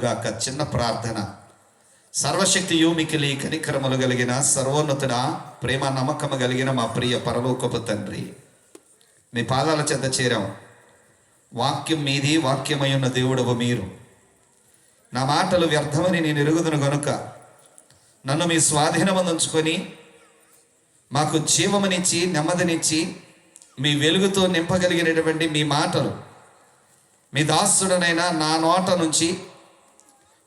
గాక. చిన్న ప్రార్థన. సర్వశక్తియు మికిలి కనికరములు కలిగిన సర్వోన్నతుడ, ప్రేమ నమ్మకము కలిగిన మా ప్రియ పరలోకపు తండ్రి, మీ పాదాల చెంత చేరాం. వాక్యం మీది, వాక్యమై ఉన్న దేవుడవు మీరు. నా మాటలు వ్యర్థమని నేను ఎరుగుదును గనుక నన్ను మీ స్వాధీనమందుంచుకొని మాకు జీవమునిచ్చి నెమ్మదినిచ్చి మీ వెలుగుతో నింపగలిగినటువంటి మీ మాటలు మీ దాసుడనైనా నా నోట నుంచి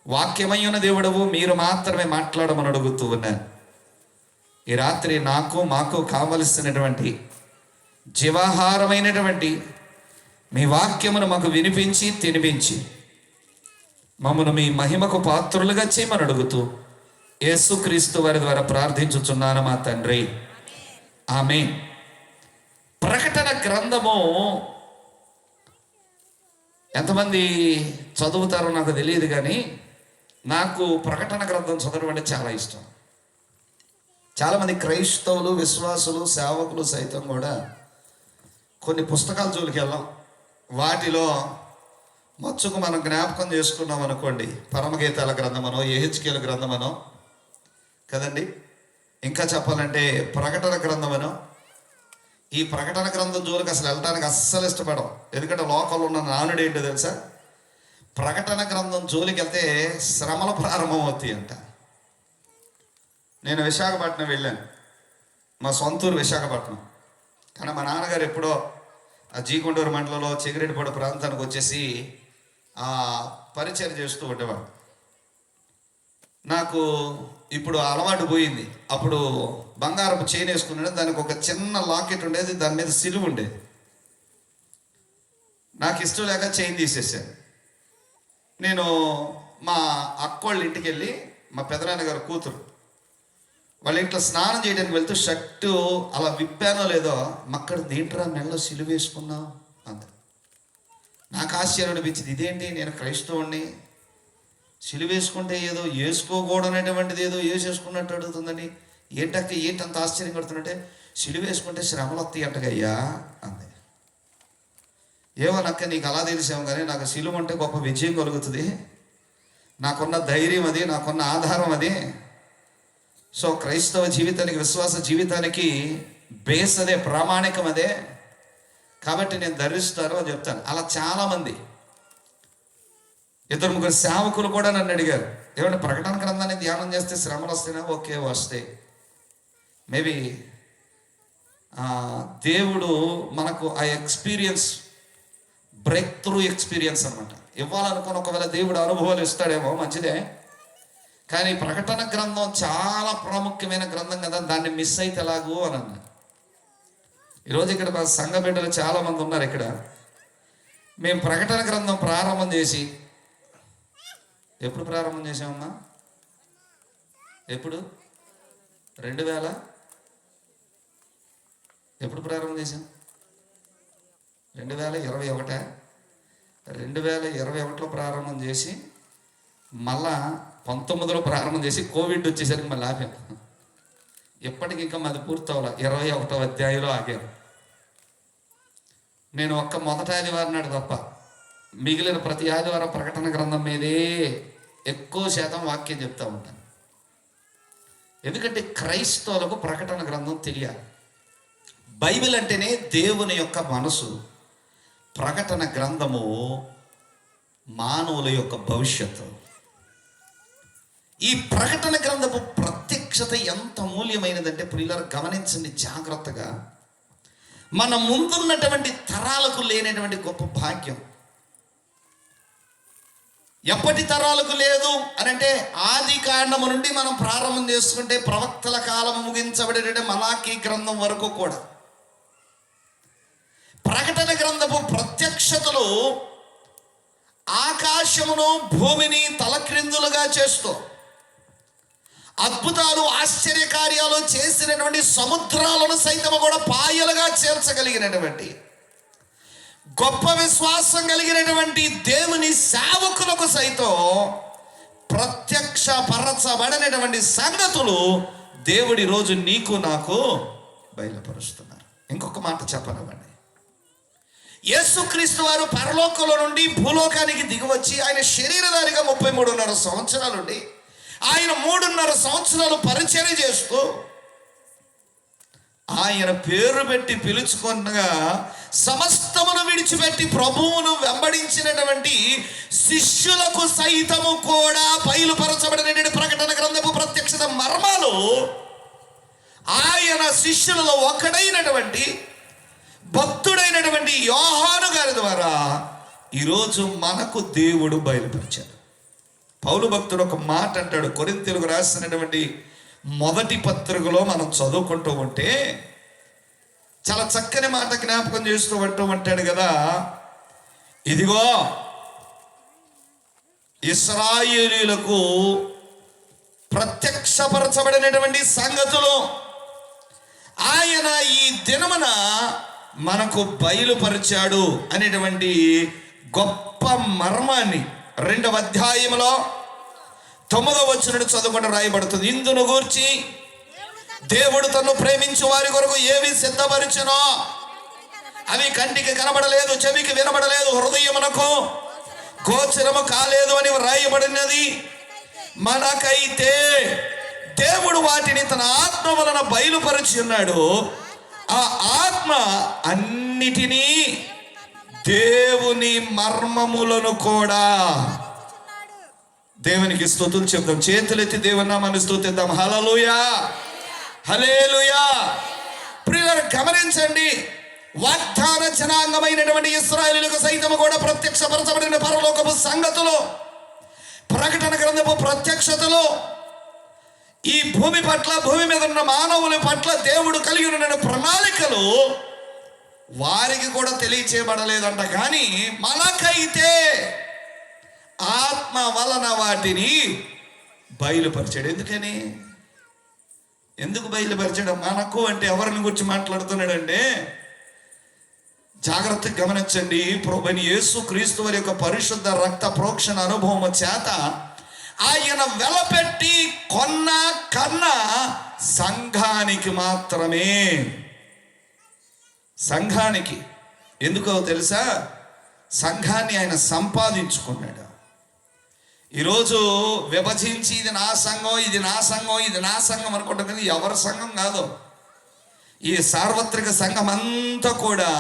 వాక్యమైన దేవుడవు మీరు మాత్రమే మాట్లాడమని అడుగుతూ ఉన్నాను. ఈ రాత్రి నాకు మాకు కావలసినటువంటి జీవాహారమైనటువంటి మీ వాక్యమును మాకు వినిపించి తినిపించి మమ్మను మీ మహిమకు పాత్రులుగా చేయమని అడుగుతూ యేసుక్రీస్తు వారి ద్వారా ప్రార్థించుచున్నాను మా తండ్రి, ఆమేన్. ప్రకటన గ్రంథము ఎంతమంది చదువుతారో నాకు తెలియదు, కానీ నాకు ప్రకటన గ్రంథం చదవడం అంటే చాలా ఇష్టం. చాలామంది క్రైస్తవులు, విశ్వాసులు, సేవకులు సైతం కూడా కొన్ని పుస్తకాల జోలికి వెళ్ళాం. వాటిలో మచ్చుకు మనం జ్ఞాపకం చేసుకున్నాం అనుకోండి, పరమగీతాల గ్రంథమనో, యెహెజ్కేలు గ్రంథమనో కదండి, ఇంకా చెప్పాలంటే ప్రకటన గ్రంథమనో. ఈ ప్రకటన గ్రంథం జోలికి అసలు వెళ్ళడానికి అస్సలు ఇష్టపడం. ఎందుకంటే లోకంలో ఉన్న నానుడు ఏంటో తెలుసా? ప్రకటన గ్రంథం జోలికి వెళ్తే శ్రమలు ప్రారంభం అవుతాయి అంట. నేను విశాఖపట్నం వెళ్ళాను, మా సొంతూరు విశాఖపట్నం. కానీ మా నాన్నగారు ఎప్పుడో ఆ జీకొండూరు మండలంలో చెగిరెడ్డిపాడు ప్రాంతానికి వచ్చేసి ఆ పరిచయం చేస్తూ ఉండేవాడు. నాకు ఇప్పుడు అలవాటు పోయింది. అప్పుడు బంగారపు చైన్ వేసుకున్నాడు, దానికి ఒక చిన్న లాకెట్ ఉండేది, దాని మీద సిలువ ఉండేది. నాకు ఇష్టం లేక చైన్ తీసేసాను. నేను మా అక్కోళ్ళ ఇంటికి వెళ్ళి, మా పెదనాన్నగారు కూతురు వాళ్ళ ఇంట్లో స్నానం చేయడానికి వెళ్తూ షర్టు అలా విప్పానో లేదో, మక్కడ దేంట్రా మెల్లో సిలువ వేసుకున్నావు అంది. నాకు ఆశ్చర్యం అనిపించింది, ఇదేంటి నేను క్రైస్తవుణ్ణి, సిలువ వేసుకుంటే ఏదో వేసుకోకూడనటువంటిది ఏదో వేసేసుకున్నట్టు అడుగుతుందని. ఏంటంత ఆశ్చర్యం కడుతున్నట్టే, సిలువ వేసుకుంటే శ్రమలు వస్తాయి అంటగయ్యా అంది. ఏమోనక్క నీకు అలా తెలిసాము, కానీ నాకు సిలువ అంటే గొప్ప విజయం కలుగుతుంది, నాకున్న ధైర్యం అది, నాకున్న ఆధారం అది. సో క్రైస్తవ జీవితానికి, విశ్వాస జీవితానికి బేస్ అదే, ప్రామాణికం అదే, కాబట్టి నేను ధరిస్తాను అని చెప్తాను. అలా చాలామంది, 2-3 సేవకులు కూడా నన్ను అడిగారు, ఏమంటే ప్రకటన గ్రంథాన్ని ధ్యానం చేస్తే శ్రమలు వస్తేనా? ఓకే, వస్తాయి. మేబీ దేవుడు మనకు ఆ ఎక్స్పీరియన్స్, బ్రేక్ త్రూ ఎక్స్పీరియన్స్ అనమాట ఇవ్వాలనుకుని, ఒకవేళ దేవుడు అనుభవాలు ఇస్తాడేమో, మంచిదే. కానీ ప్రకటన గ్రంథం చాలా ప్రాముఖ్యమైన గ్రంథం కదా, దాన్ని మిస్ అయితే ఎలాగూ అని అన్నా. ఈరోజు ఇక్కడ మా సంఘ బిడ్డలు చాలామంది ఉన్నారు ఇక్కడ. మేము ప్రకటన గ్రంథం ప్రారంభం చేసి, ఎప్పుడు ప్రారంభం చేసామమ్మా? ఎప్పుడు? 2000 ఎప్పుడు ప్రారంభం చేసాం? 2021. 2021లో ప్రారంభం చేసి మళ్ళా 19లో ప్రారంభం చేసి కోవిడ్ వచ్చేసరికి మళ్ళీ ఆపాం. ఎప్పటికి ఇంకా మాది పూర్తవల, 21వ అధ్యాయంలో ఆగాను. నేను ఒక్క మొదటి ఆదివారం నాడు తప్ప మిగిలిన ప్రతి ఆదివారం ప్రకటన గ్రంథం మీదే ఎక్కువ శాతం వాక్యం చెప్తూ ఉంటాను. ఎందుకంటే క్రైస్తవులకు ప్రకటన గ్రంథం తెలియాలి. బైబిల్ అంటేనే దేవుని యొక్క మనసు. ప్రకటన గ్రంథము మానవుల యొక్క భవిష్యత్తు. ఈ ప్రకటన గ్రంథపు ప్రత్యక్షత ఎంత మూల్యమైనదంటే ప్రియులారా, గమనించండి జాగ్రత్తగా. మన ముందున్నటువంటి తరాలకు లేనటువంటి గొప్ప భాగ్యం. ఎప్పటి తరాలకు లేదు అని అంటే, ఆది కాండము నుండి మనం ప్రారంభం చేసుకుంటే ప్రవక్తల కాలం ముగించబడే మలాకీ గ్రంథం వరకు కూడా ప్రకటన గ్రంథపు ప్రత్యక్షతలు ఆకాశమును భూమిని తలక్రిందులుగా చేస్తూ, అద్భుతాలు ఆశ్చర్యకార్యాలు చేసినటువంటి సముద్రాలను సైతము కూడా పాయలుగా చేర్చగలిగినటువంటి గొప్ప విశ్వాసం కలిగినటువంటి దేవుని సేవకులకు సైతం ప్రత్యక్షపరచబడినటువంటి సంగతులు దేవుడి రోజు నీకు నాకు బయలుపరుస్తున్నారు. ఇంకొక మాట చెప్పనివ్వండి, యేసుక్రీస్తు వారు పరలోకంలో నుండి భూలోకానికి దిగివచ్చి ఆయన శరీరధారిగా 33.5 సంవత్సరాలుండి ఆయన 3.5 సంవత్సరాలు పరిచర్య చేస్తూ ఆయన పేరు పెట్టి పిలుచుకొనగా సమస్తమును విడిచిపెట్టి ప్రభువును వెంబడించినటువంటి శిష్యులకు సైతము కూడా బయలుపరచబడిన ప్రకటన గ్రంథపు ప్రత్యక్షత మర్మాలు ఆయన శిష్యులలో ఒకడైనటువంటి భక్తుడైనటువంటి యోహాను గారి ద్వారా ఈరోజు మనకు దేవుడు బయలుపరిచాడు. పౌలు భక్తుడు ఒక మాట అంటాడు, కొరింథీయులకు రాసినటువంటి మొదటి పత్రికలో మనం చదువుకుంటూ ఉంటే చాలా చక్కని మాట జ్ఞాపకం చేస్తూ అంటాడు కదా, ఇదిగో ఇశ్రాయేలీయులకు ప్రత్యక్షపరచబడినటువంటి సంగతులు ఆయన ఈ దినమున మనకు బయలుపరిచాడు అనేటువంటి గొప్ప మర్మాన్ని 2వ అధ్యాయంలో 9వ వచనం చదువుకుంటూ రాయబడుతుంది. ఇందును గూర్చి దేవుడు తన్ను ప్రేమించు వారి కొరకు ఏవి సిద్ధపరిచెనో అవి కంటికి కనబడలేదు, చెవికి వినబడలేదు, హృదయమునకు గోచరము కాలేదు అని రాయబడినది. మనకైతే దేవుడు వాటిని తన ఆత్మ వలన బయలుపరిచి ఉన్నాడు. ఆ ఆత్మ అన్నిటినీ దేవుని మర్మములను కూడా, దేవునికి స్తుతులు చెప్తాం. చేతులెత్తి దేవుని నామాన్ని స్తుతిద్దాం. హల్లెలూయా, హల్లెలూయా. ప్రియులారా గమనించండి, వాగ్దాన జనాంగమైనటువంటి ఇశ్రాయేలులకు సైతము కూడా ప్రత్యక్షపరచబడిన పరలోకపు సంగతులు, ప్రకటన గ్రంథపు ప్రత్యక్షతలు, ఈ భూమి పట్ల, భూమి మీద ఉన్న మానవుల పట్ల దేవుడు కలిగి ఉన్న ప్రణాళికలు వారికి కూడా తెలియచేయబడలేదంట. కానీ మనకైతే ఆత్మ వలన వాటిని బయలుపరిచాడు. ఎందుకు బయలుపరిచాడు? మనకు అంటే ఎవరిని గురించి మాట్లాడుతున్నాడంటే, జాగ్రత్తగా గమనించండి. ప్రభువైన యేసుక్రీస్తు వారి యొక్క పరిశుద్ధ రక్త ప్రోక్షణ అనుభవం చేత ఆయన వెలపెట్టి కన్నా సంఘానికి మాత్రమే. సంఘానికి ఎందుకో తెలుసా? సంఘాన్ని ఆయన సంపాదించుకున్నాడు. ఈరోజు విభజించి ఇది నా సంఘం, ఇది నా సంఘం, ఇది నా సంఘం అనుకుంటాం. కానీ ఎవరి సంఘం కాదు. ఈ సార్వత్రిక సంఘం అంతా కూడా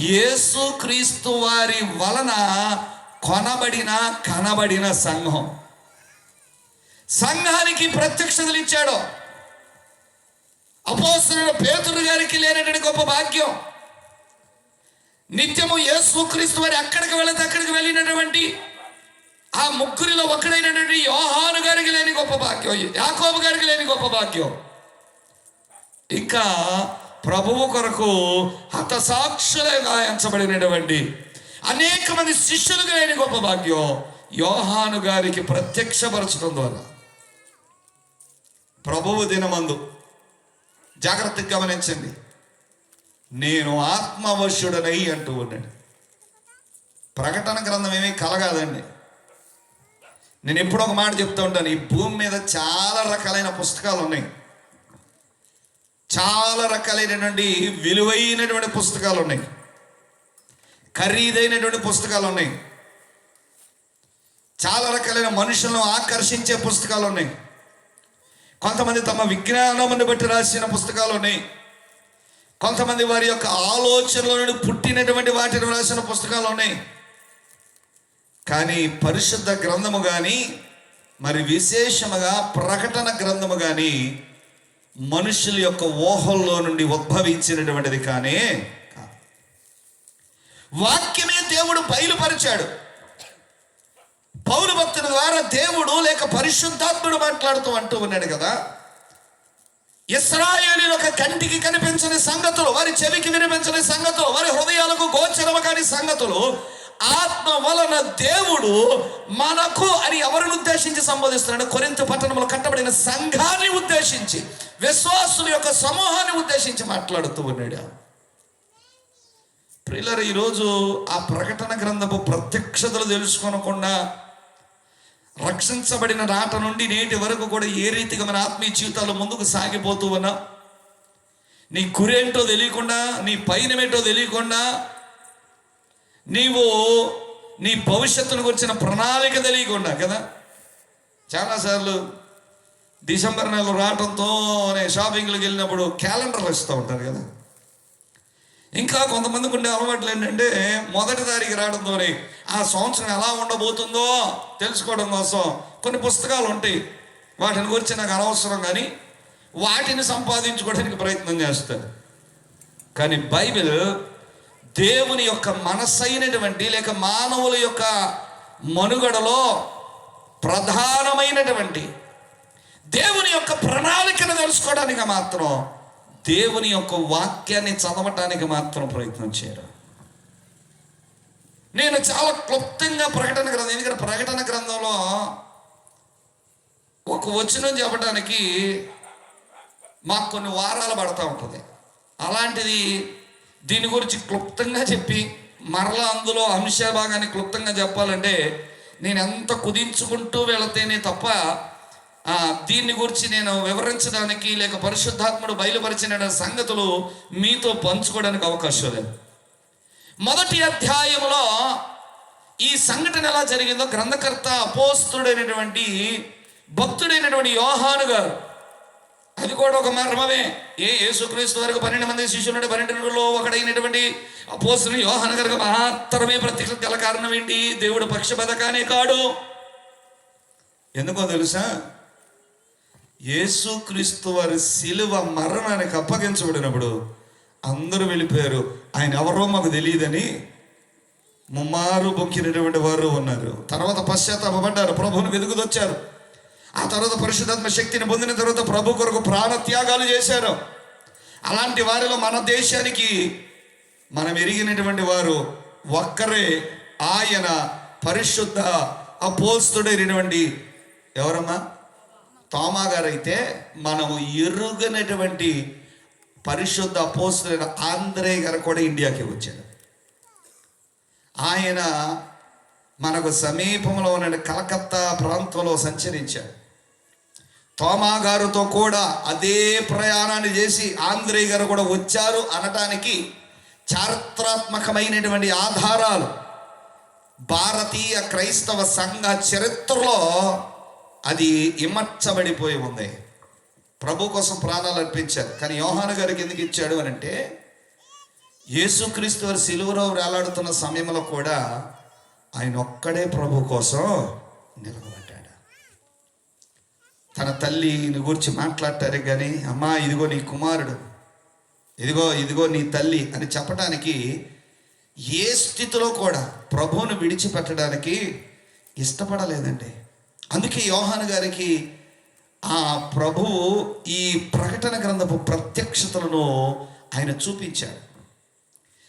యేసుక్రీస్తు వారి వలన కొనబడిన కనబడిన సంఘం. సంఘానికి ప్రత్యక్షతలు ఇచ్చాడు. అపోస్తలుడైన పేతురు గారికి లేనటువంటి గొప్ప భాగ్యం, నిత్యము యేసుక్రీస్తు వారి అక్కడికి వెళితే అక్కడికి వెళ్ళినటువంటి ఆ ముగ్గురిలో ఒకడైనటువంటి యోహాను గారికి లేని గొప్ప భాగ్యం, యాకోబు గారికి లేని గొప్ప భాగ్యం, ఇంకా ప్రభువు కొరకు హతసాక్షులుగా ఎంచబడినటువంటి అనేక మంది శిష్యులుగా లేని గొప్ప భాగ్యం యోహాను గారికి ప్రత్యక్షపరచడం ద్వారా. ప్రభువు దినమందు జాగ్రత్తగా గమనించండి, నేను ఆత్మవశుడనై అంటూ ఉన్నాడు. ప్రకటన గ్రంథం ఏమీ కలగాదండి. నేను ఎప్పుడో ఒక మాట చెప్తూ ఉంటాను, ఈ భూమి మీద చాలా రకాలైన పుస్తకాలు ఉన్నాయి, చాలా రకాలైనటువంటి విలువైనటువంటి పుస్తకాలు ఉన్నాయి, ఖరీదైనటువంటి పుస్తకాలు ఉన్నాయి, చాలా రకాలైన మనుషులను ఆకర్షించే పుస్తకాలు ఉన్నాయి, కొంతమంది తమ విజ్ఞానమును బట్టి రాసిన పుస్తకాలు ఉన్నాయి, కొంతమంది వారి యొక్క ఆలోచనల నుండి పుట్టినటువంటి వాటిని రాసిన పుస్తకాలు ఉన్నాయి. కానీ పరిశుద్ధ గ్రంథము కానీ, మరి విశేషముగా ప్రకటన గ్రంథము కానీ మనుషుల యొక్క ఊహల్లో నుండి ఉద్భవించినటువంటిది కానీ కాదు. వాక్యమే దేవుడు బయలుపరిచాడు. పౌలు భక్తుని ద్వారా దేవుడు లేక పరిశుద్ధాత్ముడు మాట్లాడుతూ అంటూ ఉన్నాడు కదా, ఇశ్రాయేలీయుల యొక్క కంటికి కనిపించని సంగతులు, వారి చెవికి వినిపించని సంగతులు, వారి హృదయాలకు గోచరము కాని సంగతులు ఆత్మ వలన దేవుడు మనకు అని ఎవరిని ఉద్దేశించి సంబోధిస్తున్నాడు? కొరింథు పట్టణంలో కట్టబడిన సంఘాన్ని ఉద్దేశించి, విశ్వాసుల యొక్క సమూహాన్ని ఉద్దేశించి మాట్లాడుతూ ఉన్నాడు. ప్రియులారా, ఈరోజు ఆ ప్రకటన గ్రంథపు ప్రత్యక్షతలు తెలుసుకోనకుండా రక్షించబడిన నాట నుండి నేటి వరకు కూడా ఏ రీతిగా మన ఆత్మీయ జీవితాలు ముందుకు సాగిపోతూ ఉన్నా, నీ గురేంటో తెలియకుండా, నీ పైనమేంటో తెలియకుండా నీవు నీ భవిష్యత్తును గురించిన ప్రణాళిక తెలియకుండా కదా. చాలాసార్లు డిసెంబర్ నెల రావడంతో షాపింగ్లకు వెళ్ళినప్పుడు క్యాలెండర్లు ఇస్తూ ఉంటారు కదా. ఇంకా కొంతమందికి ఉండే అలవాట్లు ఏంటంటే మొదటి తారీఖు రావడంతోనే ఆ సంవత్సరం ఎలా ఉండబోతుందో తెలుసుకోవడం కోసం కొన్ని పుస్తకాలు ఉంటాయి. వాటిని గురించి నాకు అనవసరం, కానీ వాటిని సంపాదించుకోవడానికి ప్రయత్నం చేస్తాడు. కానీ బైబిల్ దేవుని యొక్క మనస్సైనటువంటి లేక మానవుల యొక్క మనుగడలో ప్రధానమైనటువంటి దేవుని యొక్క ప్రణాళికను తెలుసుకోవడానికి మాత్రం, దేవుని యొక్క వాక్యాన్ని చదవటానికి మాత్రం ప్రయత్నం చేయరు. నేను చాలా క్లుప్తంగా ప్రకటన గ్రంథం, ఎందుకంటే ప్రకటన గ్రంథంలో ఒక వచనం చెప్పడానికి మాకు కొన్ని వారాలు పడతా ఉంటుంది. అలాంటిది దీని గురించి క్లుప్తంగా చెప్పి మరలా అందులో అంశ భాగాన్ని క్లుప్తంగా చెప్పాలంటే నేను ఎంత కుదించుకుంటూ వెళితేనే తప్ప దీన్ని గురించి నేను వివరించడానికి లేక పరిశుద్ధాత్ముడు బయలుపరిచిన సంగతులు మీతో పంచుకోవడానికి అవకాశం లేదు. మొదటి అధ్యాయంలో ఈ సంఘటన ఎలా జరిగిందో గ్రంథకర్త అపోస్తుడైనటువంటి భక్తుడైనటువంటి యోహాను గారు, అది కూడా ఒక మర్మమే. యేసుక్రీస్తు వరకు 12 మంది శిష్యులు, 12లో ఒకడైనటువంటి అపోస్తుడు యోహాను గారికి మాత్రమే ప్రత్యక్షత గల కారణం ఏంటి? దేవుడు పక్షపాతకానే కాడు. ఎందుకో తెలుసా? యేసుక్రీస్తు వారి శిలువ మరణానికి అప్పగించబడినప్పుడు అందరూ వెళ్ళిపోయారు. ఆయన ఎవరో మాకు తెలియదని ముమ్మారు బొక్కినటువంటి వారు ఉన్నారు. తర్వాత పశ్చాత్తాపడ్డారు, ప్రభువును వెతుకుదొచ్చారు. ఆ తర్వాత పరిశుద్ధాత్మ శక్తిని పొందిన తర్వాత ప్రభు కొరకు ప్రాణ త్యాగాలు చేశారు. అలాంటి వారిలో మన దేశానికి మనం ఎరిగినటువంటి వారు ఒక్కరే, ఆయన పరిశుద్ధ అపోస్తుడైనటువంటి ఎవరమ్మా? తోమా గారు. అయితే మనము ఎరుగనటువంటి పరిశుద్ధ అపోస్తుడైన ఆంద్రే గారు కూడా ఇండియాకి వచ్చాడు. ఆయన మనకు సమీపంలో ఉన్న కలకత్తా ప్రాంతంలో సంచరించాడు. తోమా గారితో కూడా అదే ప్రయాణాన్ని చేసి ఆంద్రే గారు కూడా వచ్చారు అనటానికి చారిత్రాత్మకమైనటువంటి ఆధారాలు భారతీయ క్రైస్తవ సంఘ చరిత్రలో అది ఇమర్చబడిపోయి ఉంది. ప్రభు కోసం ప్రాణాలు అర్పించారు. కానీ యోహాను గారికి ఎందుకు ఇచ్చాడు అని అంటే, యేసుక్రీస్తు వారి సిలువలో వేలాడుతున్న సమయంలో కూడా ఆయన ఒక్కడే ప్రభు కోసం నిలబడ్డాడు. తన తల్లిని గురించి మాట్లాడతారు కానీ, అమ్మా ఇదిగో నీ కుమారుడు, ఇదిగో నీ తల్లి అని చెప్పడానికి ఏ స్థితిలో కూడా ప్రభువును విడిచిపెట్టడానికి ఇష్టపడలేదండి. అందుకే యోహాను గారికి ఆ ప్రభువు ఈ ప్రకటన గ్రంథపు ప్రత్యక్షతలను ఆయన చూపించాడు.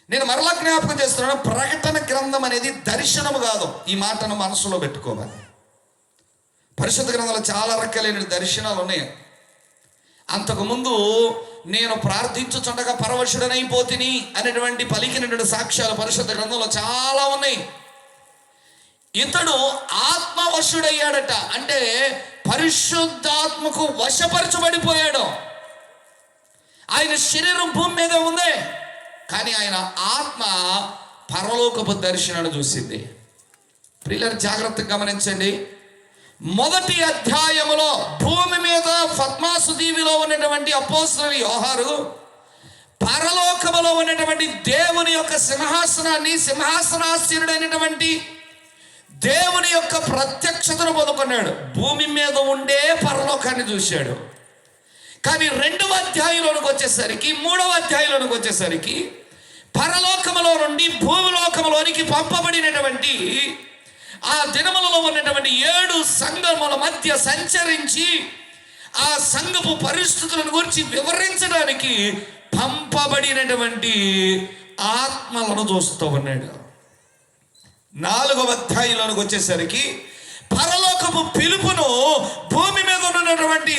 నేను మరలా జ్ఞాపకం చేస్తున్నాను, ప్రకటన గ్రంథం అనేది దర్శనము కాదు. ఈ మాటను మనసులో పెట్టుకోవాలి. పరిశుద్ధ గ్రంథంలో చాలా రకాలైన దర్శనాలు ఉన్నాయి. అంతకుముందు నేను ప్రార్థించుచుండగా పరవశుడనైపోతిని అనేటువంటి పలికినటువంటి సాక్ష్యాలు పరిశుద్ధ గ్రంథంలో చాలా ఉన్నాయి. ఇతడు ఆత్మవశుడయ్యాడట, అంటే పరిశుద్ధాత్మకు వశపరచబడిపోయాడు. ఆయన శరీరం భూమి మీద ఉంది, కానీ ఆయన ఆత్మ పరలోకపు దర్శనాన్ని చూసింది. ప్రియులారా జాగ్రత్తగా గమనించండి. మొదటి అధ్యాయములో భూమి మీద పద్మాసు దీవిలో ఉన్నటువంటి అపోస్తలుడు యోహాను పరలోకములో ఉన్నటువంటి దేవుని యొక్క సింహాసనాన్ని, సింహాసనాసీనుడైనటువంటి దేవుని యొక్క ప్రత్యక్షతను పొందుకున్నాడు. భూమి మీద ఉండే పరలోకాన్ని చూశాడు. కానీ 2వ అధ్యాయంలోనికి వచ్చేసరికి, 3వ అధ్యాయంలోనికి వచ్చేసరికి పరలోకములో నుండి భూమిలోకములోనికి పంపబడినటువంటి ఆ దినములలో ఉన్నటువంటి 7 సంఘముల మధ్య సంచరించి ఆ సంఘపు పరిస్థితులను గురించి వివరించడానికి పంపబడినటువంటి ఆత్మలను చూస్తూ ఉన్నాడు. 4వ అధ్యాయంలోనికి వచ్చేసరికి పరలోకపు పిలుపును భూమి మీద ఉన్నటువంటి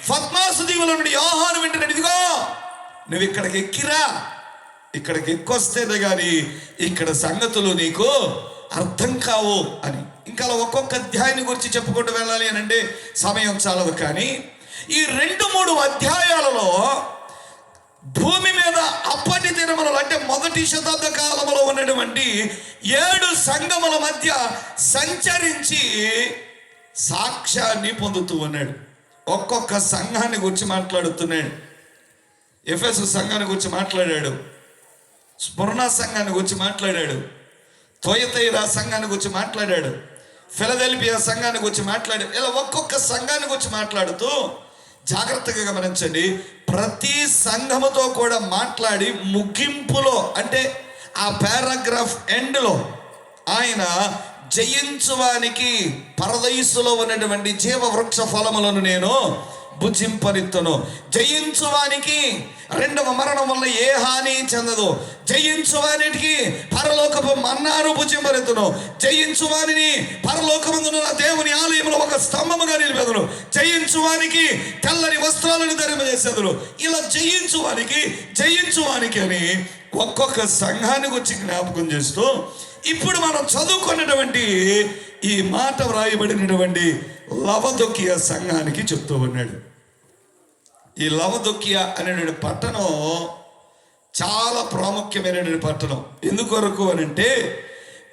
పద్మాసు దీవుల నుండి యోహాను వింటున్నాడు. ఇదిగో నువ్వు ఇక్కడికి ఎక్కిరా, ఇక్కడికి ఎక్కొస్తేనే కానీ ఇక్కడ సంగతులు నీకు అర్థం కావు అని. ఇంకా ఒక్కొక్క అధ్యాయాన్ని గురించి చెప్పుకుంటూ వెళ్ళాలి అని అంటే సమయం చాలదు. కానీ ఈ 2-3 అధ్యాయాలలో భూమి మీద అప్పటి దినములలో అంటే మొదటి శతాబ్ద కాలంలో ఉన్నటువంటి 7 సంఘముల మధ్య సంచరించి సాక్ష్యాన్ని పొందుతూ ఉన్నాడు. ఒక్కొక్క సంఘాన్ని గురించి మాట్లాడుతున్నాడు. ఎఫెసు సంఘాన్ని గురించి మాట్లాడాడు, స్మరణ సంఘాన్ని గురించి మాట్లాడాడు, థొయతైరా సంఘాన్ని గురించి మాట్లాడాడు, ఫిలదెల్ఫియా సంఘాన్ని గురించి మాట్లాడాడు. ఇలా ఒక్కొక్క సంఘాన్ని గురించి మాట్లాడుతూ జాగ్రత్తగా గమనించండి. ప్రతి సంఘముతో కూడా మాట్లాడి ముగింపులో అంటే ఆ పారాగ్రాఫ్ ఎండ్లో ఆయన జయించువానికి పరదైసులో ఉన్నటువంటి జీవవృక్ష ఫలములను నేను భుజింపనిత్తును. జయించువానికి రెండవ మరణం వల్ల ఏ హాని చెందదు. జయించువానికి పరలోకపు మన్నాను భుజింపనిత్తును. జయించువానిని పరలోకమందున దేవుని ఆలయంలో ఒక స్తంభముగా నిలిపెదను. జయించువానికి తెల్లని వస్త్రాలను ధరింపజేసేదను. ఇలా జయించువానికి అని ఒక్కొక్క సంఘాన్ని గురించి జ్ఞాపకం చేస్తూ ఇప్పుడు మనం చదువుకున్నటువంటి ఈ మాట వ్రాయబడినటువంటి లవదొకియా సంఘానికి చెప్తూ ఉన్నాడు. ఈ లవదొకియా అనేటువంటి పట్టణం చాలా ప్రాముఖ్యమైనటువంటి పట్టణం. ఎందుకొరకు అని అంటే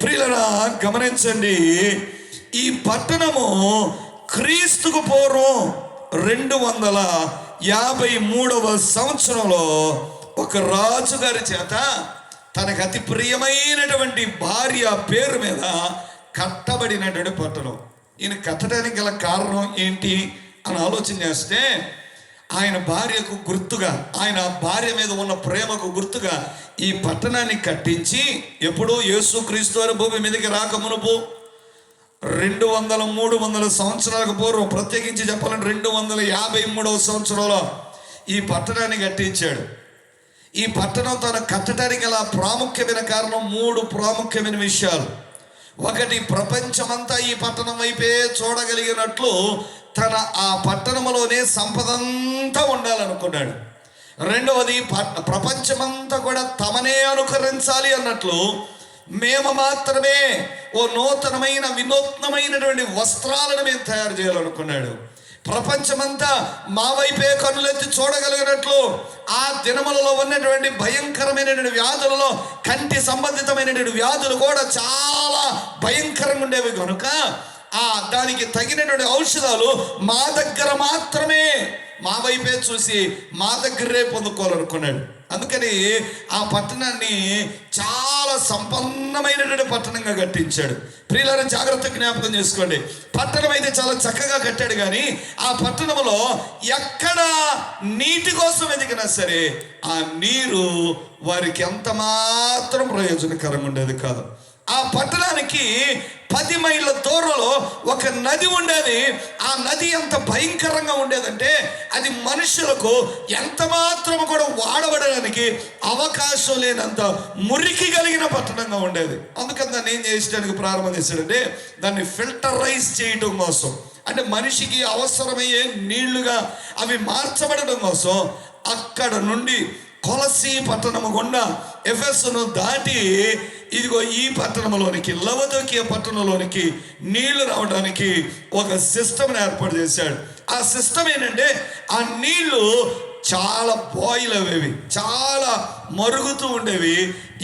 ప్రియులారా గమనించండి, ఈ పట్టణము క్రీస్తుకు పూర్వం 253వ సంవత్సరంలో ఒక రాజుగారి చేత తనకు అతి ప్రియమైనటువంటి భార్య పేరు మీద కట్టబడినటువంటి పట్టణం. ఈయన కట్టడానికి గల కారణం ఏంటి అని ఆలోచన చేస్తే ఆయన భార్యకు గుర్తుగా, ఆయన భార్య మీద ఉన్న ప్రేమకు గుర్తుగా ఈ పట్టణాన్ని కట్టించి ఎప్పుడూ యేసుక్రీస్తు వారి భూమి మీదకి రాకమునుపు 200-300 సంవత్సరాలకు పూర్వం, ప్రత్యేకించి చెప్పాలంటే 253వ సంవత్సరంలో ఈ పట్టణాన్ని కట్టించాడు. ఈ పట్టణం తను కట్టడానికి గల ప్రాముఖ్యమైన కారణం 3 ప్రాముఖ్యమైన విషయాలు. ఒకటి, ప్రపంచమంతా ఈ పట్టణం వైపే చూడగలిగినట్లు తన ఆ పట్టణంలోనే సంపదంతా ఉండాలనుకున్నాడు. రెండవది, ప్రపంచమంతా కూడా తమనే అనుకరించాలి అన్నట్లు మేము మాత్రమే ఓ నూతనమైన వినూత్నమైనటువంటి వస్త్రాలను మేము తయారు చేయాలనుకున్నాడు. ప్రపంచమంతా మా వైపే కన్నులెత్తి చూడగలిగినట్లు ఆ దినములలో ఉన్నటువంటి భయంకరమైనటువంటి వ్యాధులలో కంటి సంబంధితమైనటువంటి వ్యాధులు కూడా చాలా భయంకరంగా ఉండేవి కనుక దానికి తగినటువంటి ఔషధాలు మా దగ్గర మాత్రమే, మా వైపే చూసి మా దగ్గరే పొందుకోవాలనుకున్నాడు. అందుకని ఆ పట్టణాన్ని చాలా సంపన్నమైనటువంటి పట్టణంగా కట్టించాడు. ప్రియులారా జాగ్రత్తగా జ్ఞాపకం చేసుకోండి. పట్టణం అయితే చాలా చక్కగా కట్టాడు, కానీ ఆ పట్టణంలో ఎక్కడ నీటి కోసం వెతికినా సరే ఆ నీరు వారికి ఎంత మాత్రం ప్రయోజనకరంగా ఉండేది కాదు. ఆ పట్టణానికి 10 మైళ్ళ దూరంలో ఒక నది ఉండేది. ఆ నది ఎంత భయంకరంగా ఉండేదంటే అది మనుషులకు ఎంత మాత్రం కూడా వాడబడడానికి అవకాశం లేనంత మురికి కలిగిన పట్టణంగా ఉండేది. అందుకని దాన్ని ఏం చేయడానికి ప్రారంభం చేశాడంటే దాన్ని ఫిల్టరైజ్ చేయడం కోసం, అంటే మనిషికి అవసరమయ్యే నీళ్లుగా అవి మార్చబడడం కోసం అక్కడ నుండి కొలసీ పట్టణము గుండా ఎఫెసును దాటి ఇదిగో ఈ పట్టణంలోనికి, లవదొకియా పట్టణంలోనికి నీళ్లు రావడానికి ఒక సిస్టమ్ని ఏర్పాటు చేశాడు. ఆ సిస్టమ్ ఏంటంటే ఆ నీళ్లు చాలా బాయిల్ అవేవి, చాలా మరుగుతూ ఉండేవి.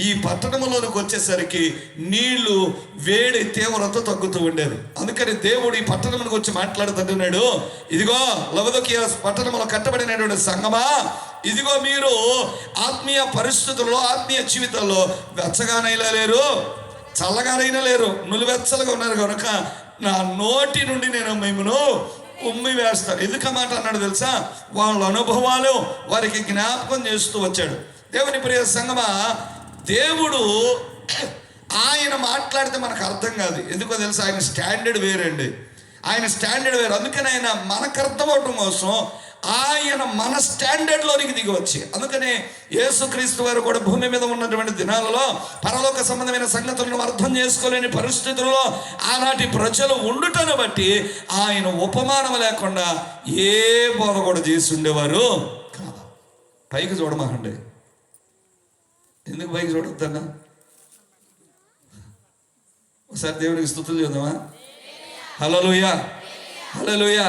ఈ పట్టణంలోనికి వచ్చేసరికి నీళ్లు వేడి తీవ్రత తగ్గుతూ ఉండేది. అందుకని దేవుడు ఈ పట్టణంలోకి వచ్చి మాట్లాడుతున్నాడు, ఇదిగో లవదొకియా పట్టణంలో కట్టబడినటువంటి సంగమా, ఇదిగో మీరు ఆత్మీయ పరిస్థితుల్లో, ఆత్మీయ జీవితంలో వెచ్చగానైనా లేరు, చల్లగానైనా లేరు, నులివెచ్చలుగా ఉన్నారు కనుక నా నోటి నుండి నేను మిమ్మను ఉమ్మి వేస్తాను. ఎందుకమాట అన్నాడు తెలుసా? వాళ్ళ అనుభవాలు వారికి జ్ఞాపకం చేస్తూ వచ్చాడు. దేవుని ప్రియ సంగమా, దేవుడు ఆయన మాట్లాడితే మనకు అర్థం కాదు. ఎందుకో తెలుసా? ఆయన స్టాండర్డ్ వేరండి, ఆయన స్టాండర్డ్ వేరు. అందుకని ఆయన మనకు అర్థం అవడం కోసం ఆయన మన స్టాండర్డ్లోనికి దిగి వచ్చి, అందుకనే యేసుక్రీస్తు వారు కూడా భూమి మీద ఉన్నటువంటి దినాలలో పరలోక సంబంధమైన సంగతులను అర్థం చేసుకోలేని పరిస్థితుల్లో ఆనాటి ప్రజలు ఉండుటను బట్టి ఆయన ఉపమానం లేకుండా ఏ బోధ కూడా చేసి ఉండేవారు కాదు. పైకి చూడమాకండి. ఎందుకు పైకి చూడొద్దన్నా? ఒకసారి దేవునికి స్తుతులు చూద్దామా? హల్లెలూయా, హల్లెలూయా.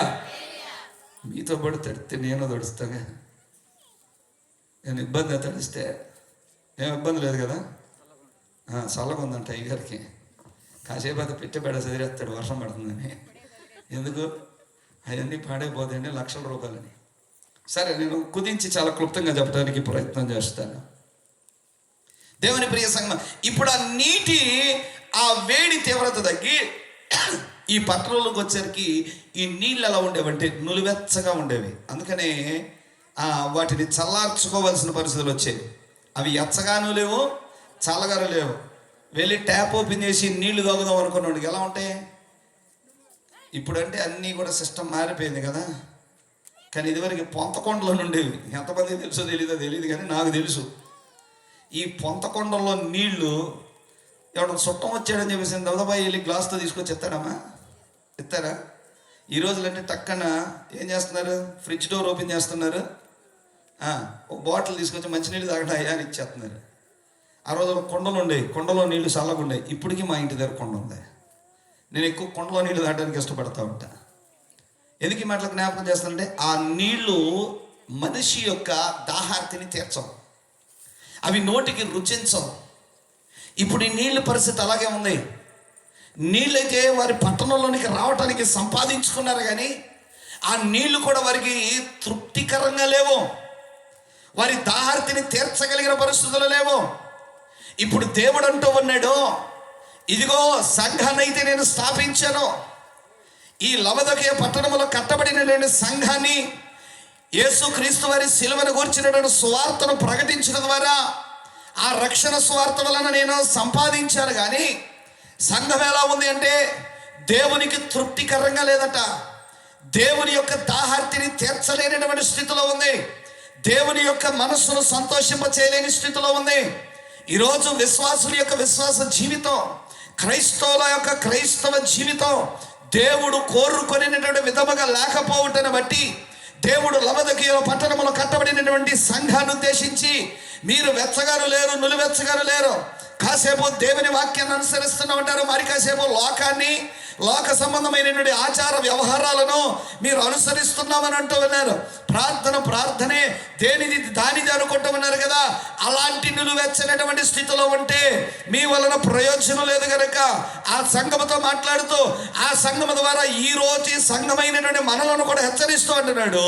మీతో పాటు తడితే నేను తడుస్తాగా. నేను ఇబ్బంది తడిస్తే ఏం ఇబ్బంది లేదు కదా, చల్లగా ఉందంట అయ్యగారికి. కాసేపు అది పెట్టి బెడ చదివేస్తాడు వర్షం పడుతుందని. ఎందుకు? అవన్నీ పాడైపోతాయండి, లక్షల రూపాయలని. సరే, నేను కుదించి చాలా క్లుప్తంగా చెప్పడానికి ప్రయత్నం చేస్తాను. దేవుని ప్రియ సంగమం, ఇప్పుడు ఆ నీటి ఆ వేడి తీవ్రత తగ్గి ఈ పట్టణంలోకి వచ్చేసరికి ఈ నీళ్ళు ఎలా ఉండేవంటే నులివెచ్చగా ఉండేవి. అందుకనే వాటిని చల్లార్చుకోవాల్సిన పరిస్థితులు వచ్చేవి. అవి ఎచ్చగాను లేవు, చల్లగాను లేవు. వెళ్ళి ట్యాప్ ఓపెన్ చేసి నీళ్లు తాగుదాం అనుకున్నాడు, ఎలా ఉంటాయి? ఇప్పుడంటే అన్నీ కూడా సిస్టమ్ మారిపోయింది కదా. కానీ ఇదివరకు పొంతకొండలో ఉండేవి. ఎంతమంది తెలుసో తెలియదు కానీ నాకు తెలుసు. ఈ పొంతకొండలో నీళ్లు ఎవడన్నా చుట్టం వచ్చాడని చెప్పేసి దవదబాయి వెళ్ళి గ్లాస్తో తీసుకొచ్చి ఇస్తారా? ఈ రోజులంటే టక్కన ఏం చేస్తున్నారు, ఫ్రిడ్జ్ డోర్ ఓపెన్ చేస్తున్నారు, ఒక బాటిల్ తీసుకొచ్చి మంచినీళ్ళు తాగడా అని ఇచ్చేస్తున్నారు. ఆ రోజు కొండలు ఉండేవి, కొండలో నీళ్లు చల్లగా ఉండేవి. ఇప్పటికీ మా ఇంటి దగ్గర కొండ ఉంది. నేను ఎక్కువ కొండలో నీళ్లు తాగడానికి ఇష్టపడతా ఉంటా. ఎందుకు ఈ మాటలు జ్ఞాపకం చేస్తానంటే ఆ నీళ్లు మనిషి యొక్క దాహార్తిని తీర్చవు, అవి నోటికి రుచించవు. ఇప్పుడు ఈ నీళ్ళ పరిస్థితి అలాగే ఉంది. నీళ్ళైతే వారి పట్టణంలోనికి రావటానికి సంపాదించుకున్నారు, కానీ ఆ నీళ్లు కూడా వారికి తృప్తికరంగా లేవు, వారి దాహార్తిని తీర్చగలిగిన పరిస్థితులు లేవు. ఇప్పుడు దేవుడు అంటూ ఉన్నాడు, ఇదిగో సంఘాన్నైతే నేను స్థాపించాను. ఈ లవదొకయ పట్టణంలో కట్టబడినటువంటి సంఘాన్ని యేసుక్రీస్తు వారి సిలువను గూర్చినటువంటి సువార్తను ప్రకటించడం ద్వారా ఆ రక్షణ సువార్త వలన నేను సంపాదించాను. కానీ సంఘం ఎలా ఉంది అంటే దేవునికి తృప్తికరంగా లేదట. దేవుని యొక్క దాహార్తిని తీర్చలేనటువంటి స్థితిలో ఉంది. దేవుని యొక్క మనస్సును సంతోషింప చేయలేని స్థితిలో ఉంది. ఈరోజు విశ్వాసుల యొక్క విశ్వాస జీవితం, క్రైస్తవుల యొక్క క్రైస్తవ జీవితం దేవుడు కోరుకొనినటువంటి విధముగా లేకపోవటాన్ని బట్టి దేవుడు లవదొకయ పట్టణంలో కట్టబడినటువంటి సంఘాన్ని ఉద్దేశించి, మీరు వెచ్చగారు లేరు, నులివెచ్చగారు లేరు, కాసేపు దేవుని వాక్యాన్ని అనుసరిస్తూ ఉంటారు, మరి కాసేపు లోకాన్ని, లోక సంబంధమైనటువంటి ఆచార వ్యవహారాలను మీరు అనుసరిస్తున్నామని అంటూ ఉన్నారు. ప్రార్థనే దానిది అనుకుంటూ ఉన్నారు కదా. అలాంటి నిలువెచ్చనటువంటి స్థితిలో ఉంటే మీ వలన ప్రయోజనం లేదు కనుక ఆ సంఘముతో మాట్లాడుతూ ఆ సంఘము ద్వారా ఈ రోజు ఈ సంఘమైనటువంటి మనలను కూడా హెచ్చరిస్తూ అంటున్నాడు,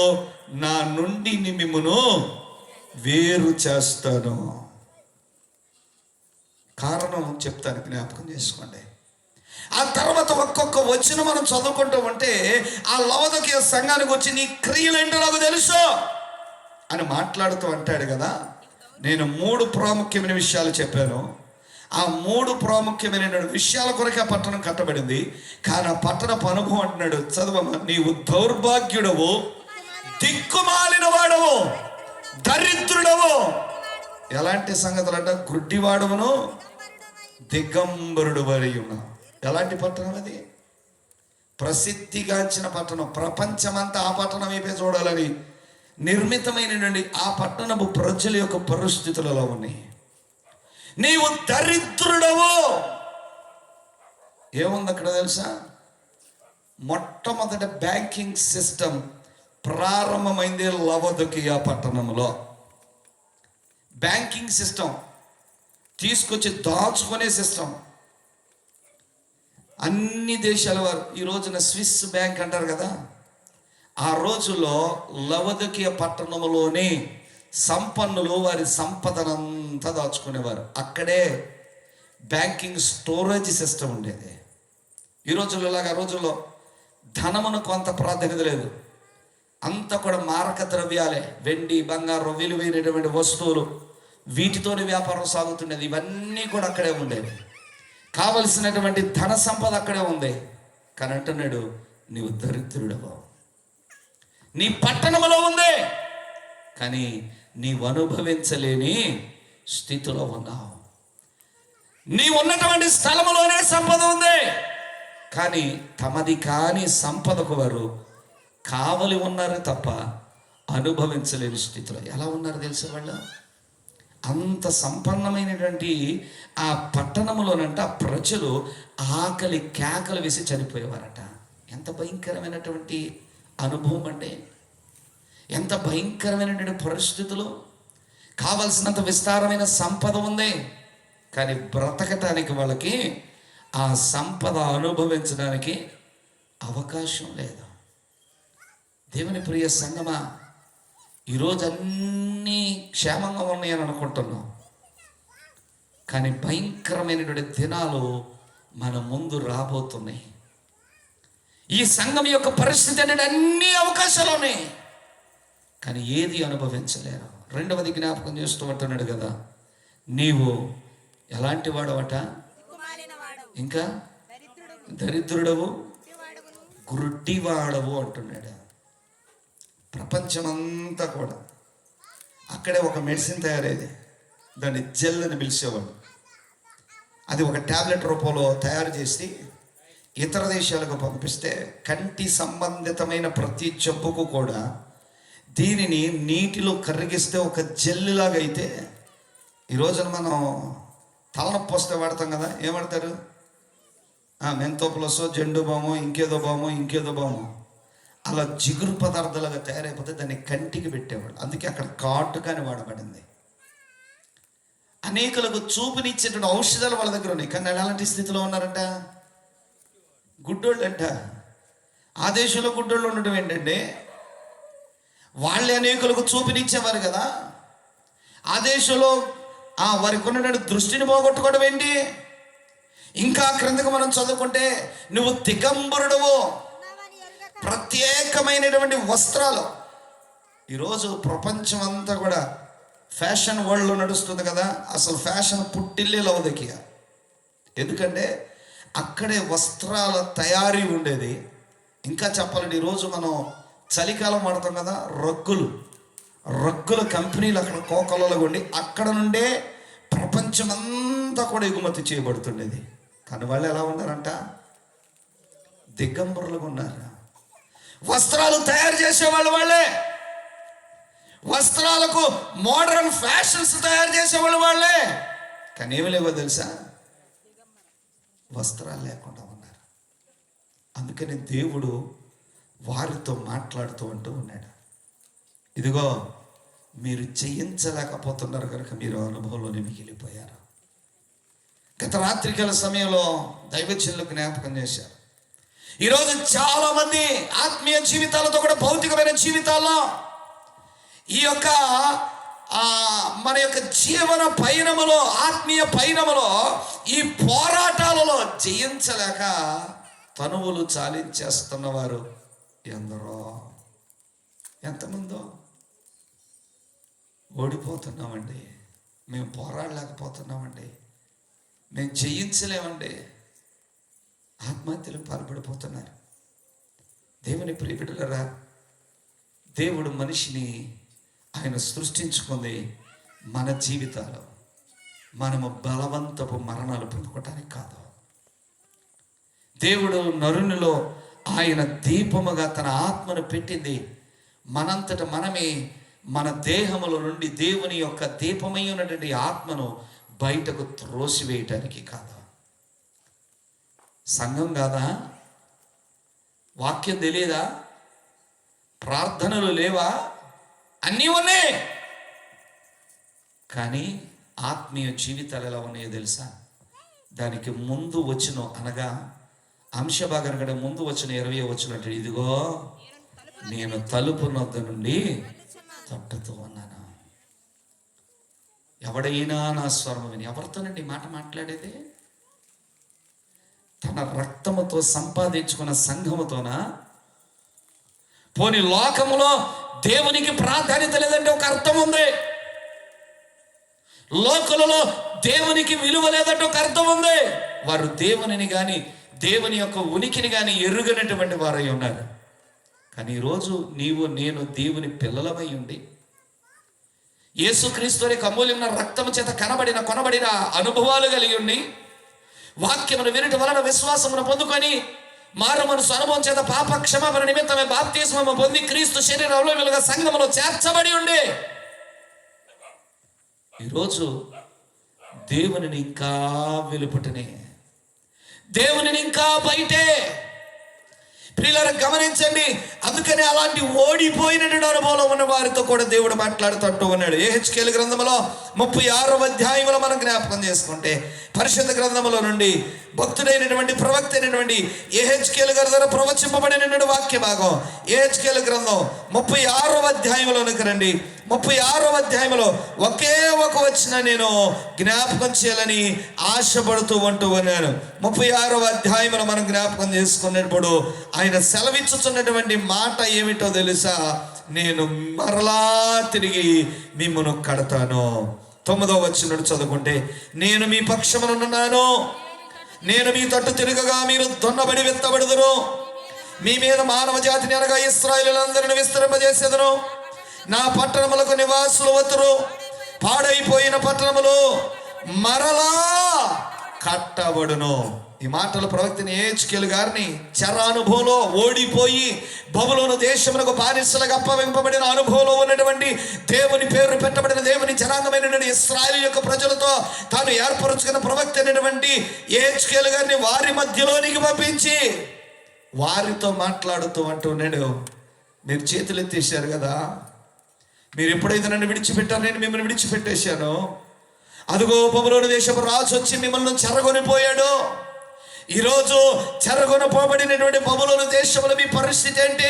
నా నుండి మిమ్మును వేరు చేస్తాను. కారణం చెప్తాను, జ్ఞాపకం చేసుకోండి. ఆ తర్వాత ఒక్కొక్క వచనం మనం చదువుకుంటూ ఉంటే ఆ లవదొకయ సంఘానికి వచ్చి నీ క్రియలేంటో నాకు తెలుసు అని మాట్లాడుతూ అంటాడు కదా. నేను 3 ప్రాముఖ్యమైన విషయాలు చెప్పాను. ఆ 3 ప్రాముఖ్యమైన విషయాల కొరకే ఆ పట్టణం కట్టబడింది. కానీ ఆ పట్టణపు అనుభవం అంటున్నాడు, చదవమ్మా, నీవు దౌర్భాగ్యుడవు, దిక్కుమాలిన వాడవు, దరిద్రుడవు. ఎలాంటి సంగతులు అంట? గుడ్డివాడవును, దిగంబరుడు వరి ఉన్నావు. ఎలాంటి పట్టణం అది? ప్రసిద్ధిగాంచిన పట్టణం. ప్రపంచమంతా ఆ పట్టణం వైపే చూడాలని నిర్మితమైనటువంటి ఆ పట్టణపు ప్రజల యొక్క పరిస్థితులలో ఉన్నాయి. నీవు దరిద్రుడవు. ఏముంది అక్కడ తెలుసా? మొట్టమొదట బ్యాంకింగ్ సిస్టమ్ ప్రారంభమైంది లవదొకయ పట్టణంలో. బ్యాంకింగ్ సిస్టమ్ తీసుకొచ్చి దాచుకునే సిస్టమ్. అన్ని దేశాల వారు ఈ రోజున స్విస్ బ్యాంక్ అంటారు కదా, ఆ రోజుల్లో లవదొకయ పట్టణంలోనే సంపన్నులు వారి సంపదనంతా దాచుకునేవారు. అక్కడే బ్యాంకింగ్ స్టోరేజ్ సిస్టమ్ ఉండేది. ఈ రోజుల్లో లాగా ఆ రోజుల్లో ధనమునకు అంత ప్రాధాన్యత లేదు. అంతా కూడా మారక ద్రవ్యాలే, వెండి, బంగారం, విలువైనటువంటి వస్తువులు, వీటితోనే వ్యాపారం సాగుతుండేది. ఇవన్నీ కూడా అక్కడే ఉండేవి. కావలసినటువంటి ధన సంపద అక్కడే ఉంది. కానీ అంటున్నాడు, నీవు దరిద్రుడవు. నీ పట్టణంలో ఉంది, కానీ నీవు అనుభవించలేని స్థితిలో ఉన్నావు. నీ ఉన్నటువంటి స్థలములోనే సంపద ఉంది, కానీ తమది కాని సంపదకు వారు కావలి ఉన్నారు తప్ప అనుభవించలేని స్థితిలో. ఎలా ఉన్నారు తెలుసా వాళ్ళు? అంత సంపన్నమైనటువంటి ఆ పట్టణంలోనంట ప్రజలు ఆకలి కేకలు వేసి చనిపోయేవారట. ఎంత భయంకరమైనటువంటి అనుభవం అంటే, ఎంత భయంకరమైనటువంటి పరిస్థితులు. కావలసినంత విస్తారమైన సంపద ఉంది, కానీ బ్రతకటానికి వాళ్ళకి ఆ సంపద అనుభవించడానికి అవకాశం లేదు. దేవుని ప్రియ సంగమా, ఈరోజు అన్నీ క్షేమంగా ఉన్నాయని అనుకుంటున్నాం, కానీ భయంకరమైనటువంటి దినాలు మన ముందు రాబోతున్నాయి. ఈ సంఘం యొక్క పరిస్థితి అనేది అన్ని అవకాశాలు ఉన్నాయి, కానీ ఏది అనుభవించలేరు. రెండవది జ్ఞాపకం చేస్తూ ఉంటున్నాడు కదా, నీవు ఎలాంటి వాడవట, ఇంకా దరిద్రుడవు గుడ్డివాడవు అంటున్నాడు. ప్రపంచమంతా కూడా అక్కడే ఒక మెడిసిన్ తయారయ్యేది, దాన్ని జెల్ అని పిలిచేవాడు. అది ఒక ట్యాబ్లెట్ రూపంలో తయారు చేసి ఇతర దేశాలకు పంపిస్తే కంటి సంబంధితమైన ప్రతి జబ్బుకు కూడా దీనిని నీటిలో కరిగిస్తే ఒక జెల్లులాగా అయితే, ఈ రోజున మనం తలనొప్పి వస్తే వాడతాం కదా, ఏం వాడతారు? మెంతో ప్లస్, జెండు బాము, ఇంకేదో బాము, అలా జిగురు పదార్థాలుగా తయారైపోతే దాన్ని కంటికి పెట్టేవాడు. అందుకే అక్కడ కాటుగానే వాడబడింది. అనేకులకు చూపునిచ్చేటువంటి ఔషధాలు వాళ్ళ దగ్గర ఉన్నాయి, కానీ ఎలాంటి స్థితిలో ఉన్నారంట? గుడ్డోళ్ళు అంట. ఆ దేశంలో గుడ్డోళ్ళు ఉండడం ఏంటంటే, వాళ్ళే అనేకులకు చూపునిచ్చేవారు కదా. ఆ దేశంలో వారికి ఉన్నటువంటి దృష్టిని పోగొట్టుకోవడం ఏంటి? ఇంకా క్రిందకు మనం చదువుకుంటే, నువ్వు దిగంబరుడవు, ప్రత్యేకమైనటువంటి వస్త్రాలు. ఈరోజు ప్రపంచం అంతా కూడా ఫ్యాషన్ వరల్డ్లో నడుస్తుంది కదా. అసలు ఫ్యాషన్ పుట్టిల్లే లవదకియ. ఎందుకంటే అక్కడే వస్త్రాల తయారీ ఉండేది. ఇంకా చెప్పాలంటే ఈరోజు మనం చలికాలం వాడతాం కదా, రగ్గుల కంపెనీలు అక్కడ కోకలలో ఉండి అక్కడ నుండే ప్రపంచమంతా కూడా ఎగుమతి చేయబడుతుండేది. కానీ వాళ్ళు ఎలా ఉన్నారంట? దిగంబరులుగా ఉన్నారు. వస్త్రాలు తయారు చేసేవాళ్ళు వాళ్ళే, వస్త్రాలకు మోడర్న్ ఫ్యాషన్స్ తయారు చేసేవాళ్ళు వాళ్ళే, కానీ ఏమి లేవో తెలుసా? వస్త్రాలు లేకుండా ఉన్నారు. అందుకని దేవుడు వారితో మాట్లాడుతూ ఉన్నాడు, ఇదిగో మీరు జయించలేకపోతున్నారు కనుక మీరు అనుభవంలోనే మిగిలిపోయారు. గత రాత్రికాల సమయంలో దైవజనులకు జ్ఞాపకం చేశారు. ఈరోజు చాలా మంది ఆత్మీయ జీవితాలతో కూడా భౌతికమైన జీవితాల్లో ఈ యొక్క మన యొక్క జీవన పయనములో, ఆత్మీయ పయనములో, ఈ పోరాటాలలో జయించలేక తనువులు చాలించేస్తున్నవారు ఎందరో, ఎంతమందో. ఓడిపోతున్నామండి, మేము పోరాడలేకపోతున్నామండి, మేము జయించలేమండి, ఆత్మహత్యలకు పాల్పడిపోతున్నారు. దేవుని ప్రియబిడ్డలారా, దేవుడు మనిషిని ఆయన సృష్టించుకుంది మన జీవితాలు మనము బలవంతపు మరణాలు పొందుకోవటానికి కాదు. దేవుడు నరునిలో ఆయన దీపముగా తన ఆత్మను పెట్టింది మనంతట మనమే మన దేహముల నుండి దేవుని యొక్క దీపమై ఉన్నటువంటి ఆత్మను బయటకు త్రోసివేయటానికి కాదు. సంఘం కాదా? వాక్యం తెలియదా? ప్రార్థనలు లేవా? అన్నీ ఉన్నాయి, కానీ ఆత్మీయ జీవితాలు ఎలా ఉన్నాయో తెలుసా? దానికి ముందు వచ్చిన, అనగా అంశభాగం కంటే ముందు వచ్చిన 20వ వచనం అంటే, ఇదిగో నేను తలుపు నొద్ద నుండి తట్టుతూ ఉన్నాను, ఎవడైనా నా స్వరం విని. ఎవరితోనండి మాట మాట్లాడేది? తన రక్తముతో సంపాదించుకున్న సంఘముతోనా? పోనీ లోకములో దేవునికి ప్రాధాన్యత లేదంటే ఒక అర్థం ఉంది, లోకలలో దేవునికి విలువ లేదంటే ఒక అర్థం ఉంది. వారు దేవునిని కానీ దేవుని యొక్క ఉనికిని కానీ ఎరుగనటువంటి వారై ఉన్నారు. కానీ ఈరోజు నీవు నేను దేవుని పిల్లలమై ఉండి యేసుక్రీస్తు యొక్క అమూల్యమైన రక్తము చేత కొనబడిన అనుభవాలు కలిగి ఉండి వాక్యమును వినటి వలన విశ్వాసమును పొందుకొని మారు మనసు అనుభవం చేత పాప క్షమాపణ నిమిత్తమే బాప్తిస్మము పొంది క్రీస్తు శరీరంలో వెలుగా సంఘములో చేర్చబడి ఉండి ఈరోజు దేవునిని ఇంకా వెలుపటనే, దేవునిని ఇంకా బయటే. ప్రియులారా గమనించండి. అందుకే అందుకని అలాంటి ఓడిపోయినటువంటి అనుభవంలో ఉన్న వారితో కూడా దేవుడు మాట్లాడుతూ ఉన్నాడు. యెహెజ్కేలు గ్రంథంలో 36వ అధ్యాయంలో మనం జ్ఞాపకం చేసుకుంటే, పరిశుద్ధ గ్రంథంలో నుండి భక్తుడైనటువంటి ప్రవక్త అయినటువంటి యెహెజ్కేలు గారి ద్వారా ప్రవచింపబడినటువంటి వాక్య భాగం యెహెజ్కేలు గ్రంథం 36వ అధ్యాయంలోనికి రండి. 36వ అధ్యాయంలో ఒకే ఒక వచ్చిన నేను జ్ఞాపకం చేయాలని ఆశపడుతూ ఉన్నాను. 36వ అధ్యాయంలో మనం జ్ఞాపకం చేసుకున్నప్పుడు ఆయన సెలవిచ్చుతున్నటువంటి మాట ఏమిటో తెలుసా? నేను మరలా తిరిగి మిమ్మును కడతాను. 9వ వచనం చదువుకుంటే, నేను మీ పక్షమునున్నాను, నేను మీ తట్టు తిరగగా మీరు దున్నబడి విత్తబడుదురు, మీ మీద మానవ జాతిని అనగా ఇశ్రాయేలులందరిని విస్తరింపజేసేదను, నా పట్టణములకు నివాసులు వతురు, పాడైపోయిన పట్టణములు మరలా కట్టబడును. ఈ మాటలు ప్రవక్తని యెహెజ్కేలు గారిని చెర అనుభవంలో ఓడిపోయి బబులోను దేశమునకు బానిసలుగా అప్పవింపబడిన అనుభవంలో ఉన్నటువంటి దేవుని పేరు పెట్టబడిన దేవుని జనాంగమైనటువంటి ఇశ్రాయేలు యొక్క ప్రజలతో తాను ఏర్పరచుకున్న ప్రవక్త అయినటువంటి యెహెజ్కేలు గారిని వారి మధ్యలోనికి పంపించి వారితో మాట్లాడుతూ అంటున్నాడు, మీరు చేతులు ఎత్తేసారు కదా, మీరు ఎప్పుడైతే నన్ను విడిచిపెట్టారో నేను మిమ్మల్ని విడిచిపెట్టేశాను. అదిగో బబులోను దేశపు రాజు వచ్చి మిమ్మల్ని చెరగొనిపోయాడు. ఈరోజు చెరగొనపోబడినటువంటి బబులోను దేశంలో మీ పరిస్థితి ఏంటి?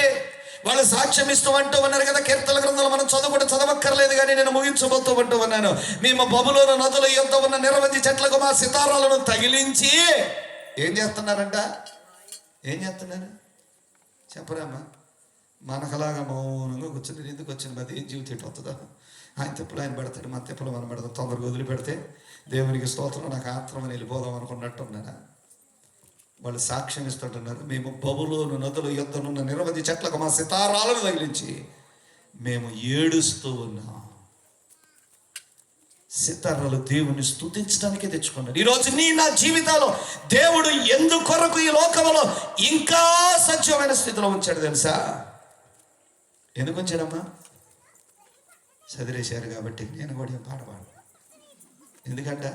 వాళ్ళు సాక్ష్యం ఇస్తూ అంటూ ఉన్నారు కదా, కీర్తన గ్రంథంలో మనం చదవక్కర్లేదు, కానీ నేను ముగించబోతూ ఉన్నాను. మేము బబులోను నదుల యొద్ద ఉన్న నిరవధి చెట్లకు మా సితారాలను తగిలించి ఏం చేస్తున్నారంట? ఏం చేస్తున్నారు చెప్పరామ్మా? మనకలాగా మౌనంగా కూర్చుని ఎందుకు వచ్చిన అది ఏం జీవితం ఎటు వస్తుందా? ఆయన తిప్పులు ఆయన పెడతాడు, మన తిప్పులు మనం పెడతాం. తొందరగా వదిలిపెడితే దేవునికి స్తోత్రం, నాకు ఆత్రం వెళ్ళిపోదాం అనుకున్నట్టు ఉన్నారా? వాళ్ళు సాక్ష్యం ఇస్తుంటున్నారు, మేము బబులోను నదుల యొద్దనున్న నిరవధి చెట్లకు మా సితారాలను తగిలించి మేము ఏడుస్తూ ఉన్నాం. సితారాలు దేవుని స్తుతించడానికే తెచ్చుకున్నాడు. ఈరోజు నా జీవితంలో దేవుడు ఎందుకొరకు ఈ లోకంలో ఇంకా సత్యమైన స్థితిలో ఉంచాడు తెలుసా? ఎందుకు ఉంచాడమ్మా? చదివేశారు కాబట్టి నేను కూడా ఏం పాట పాడు. ఎందుకంట?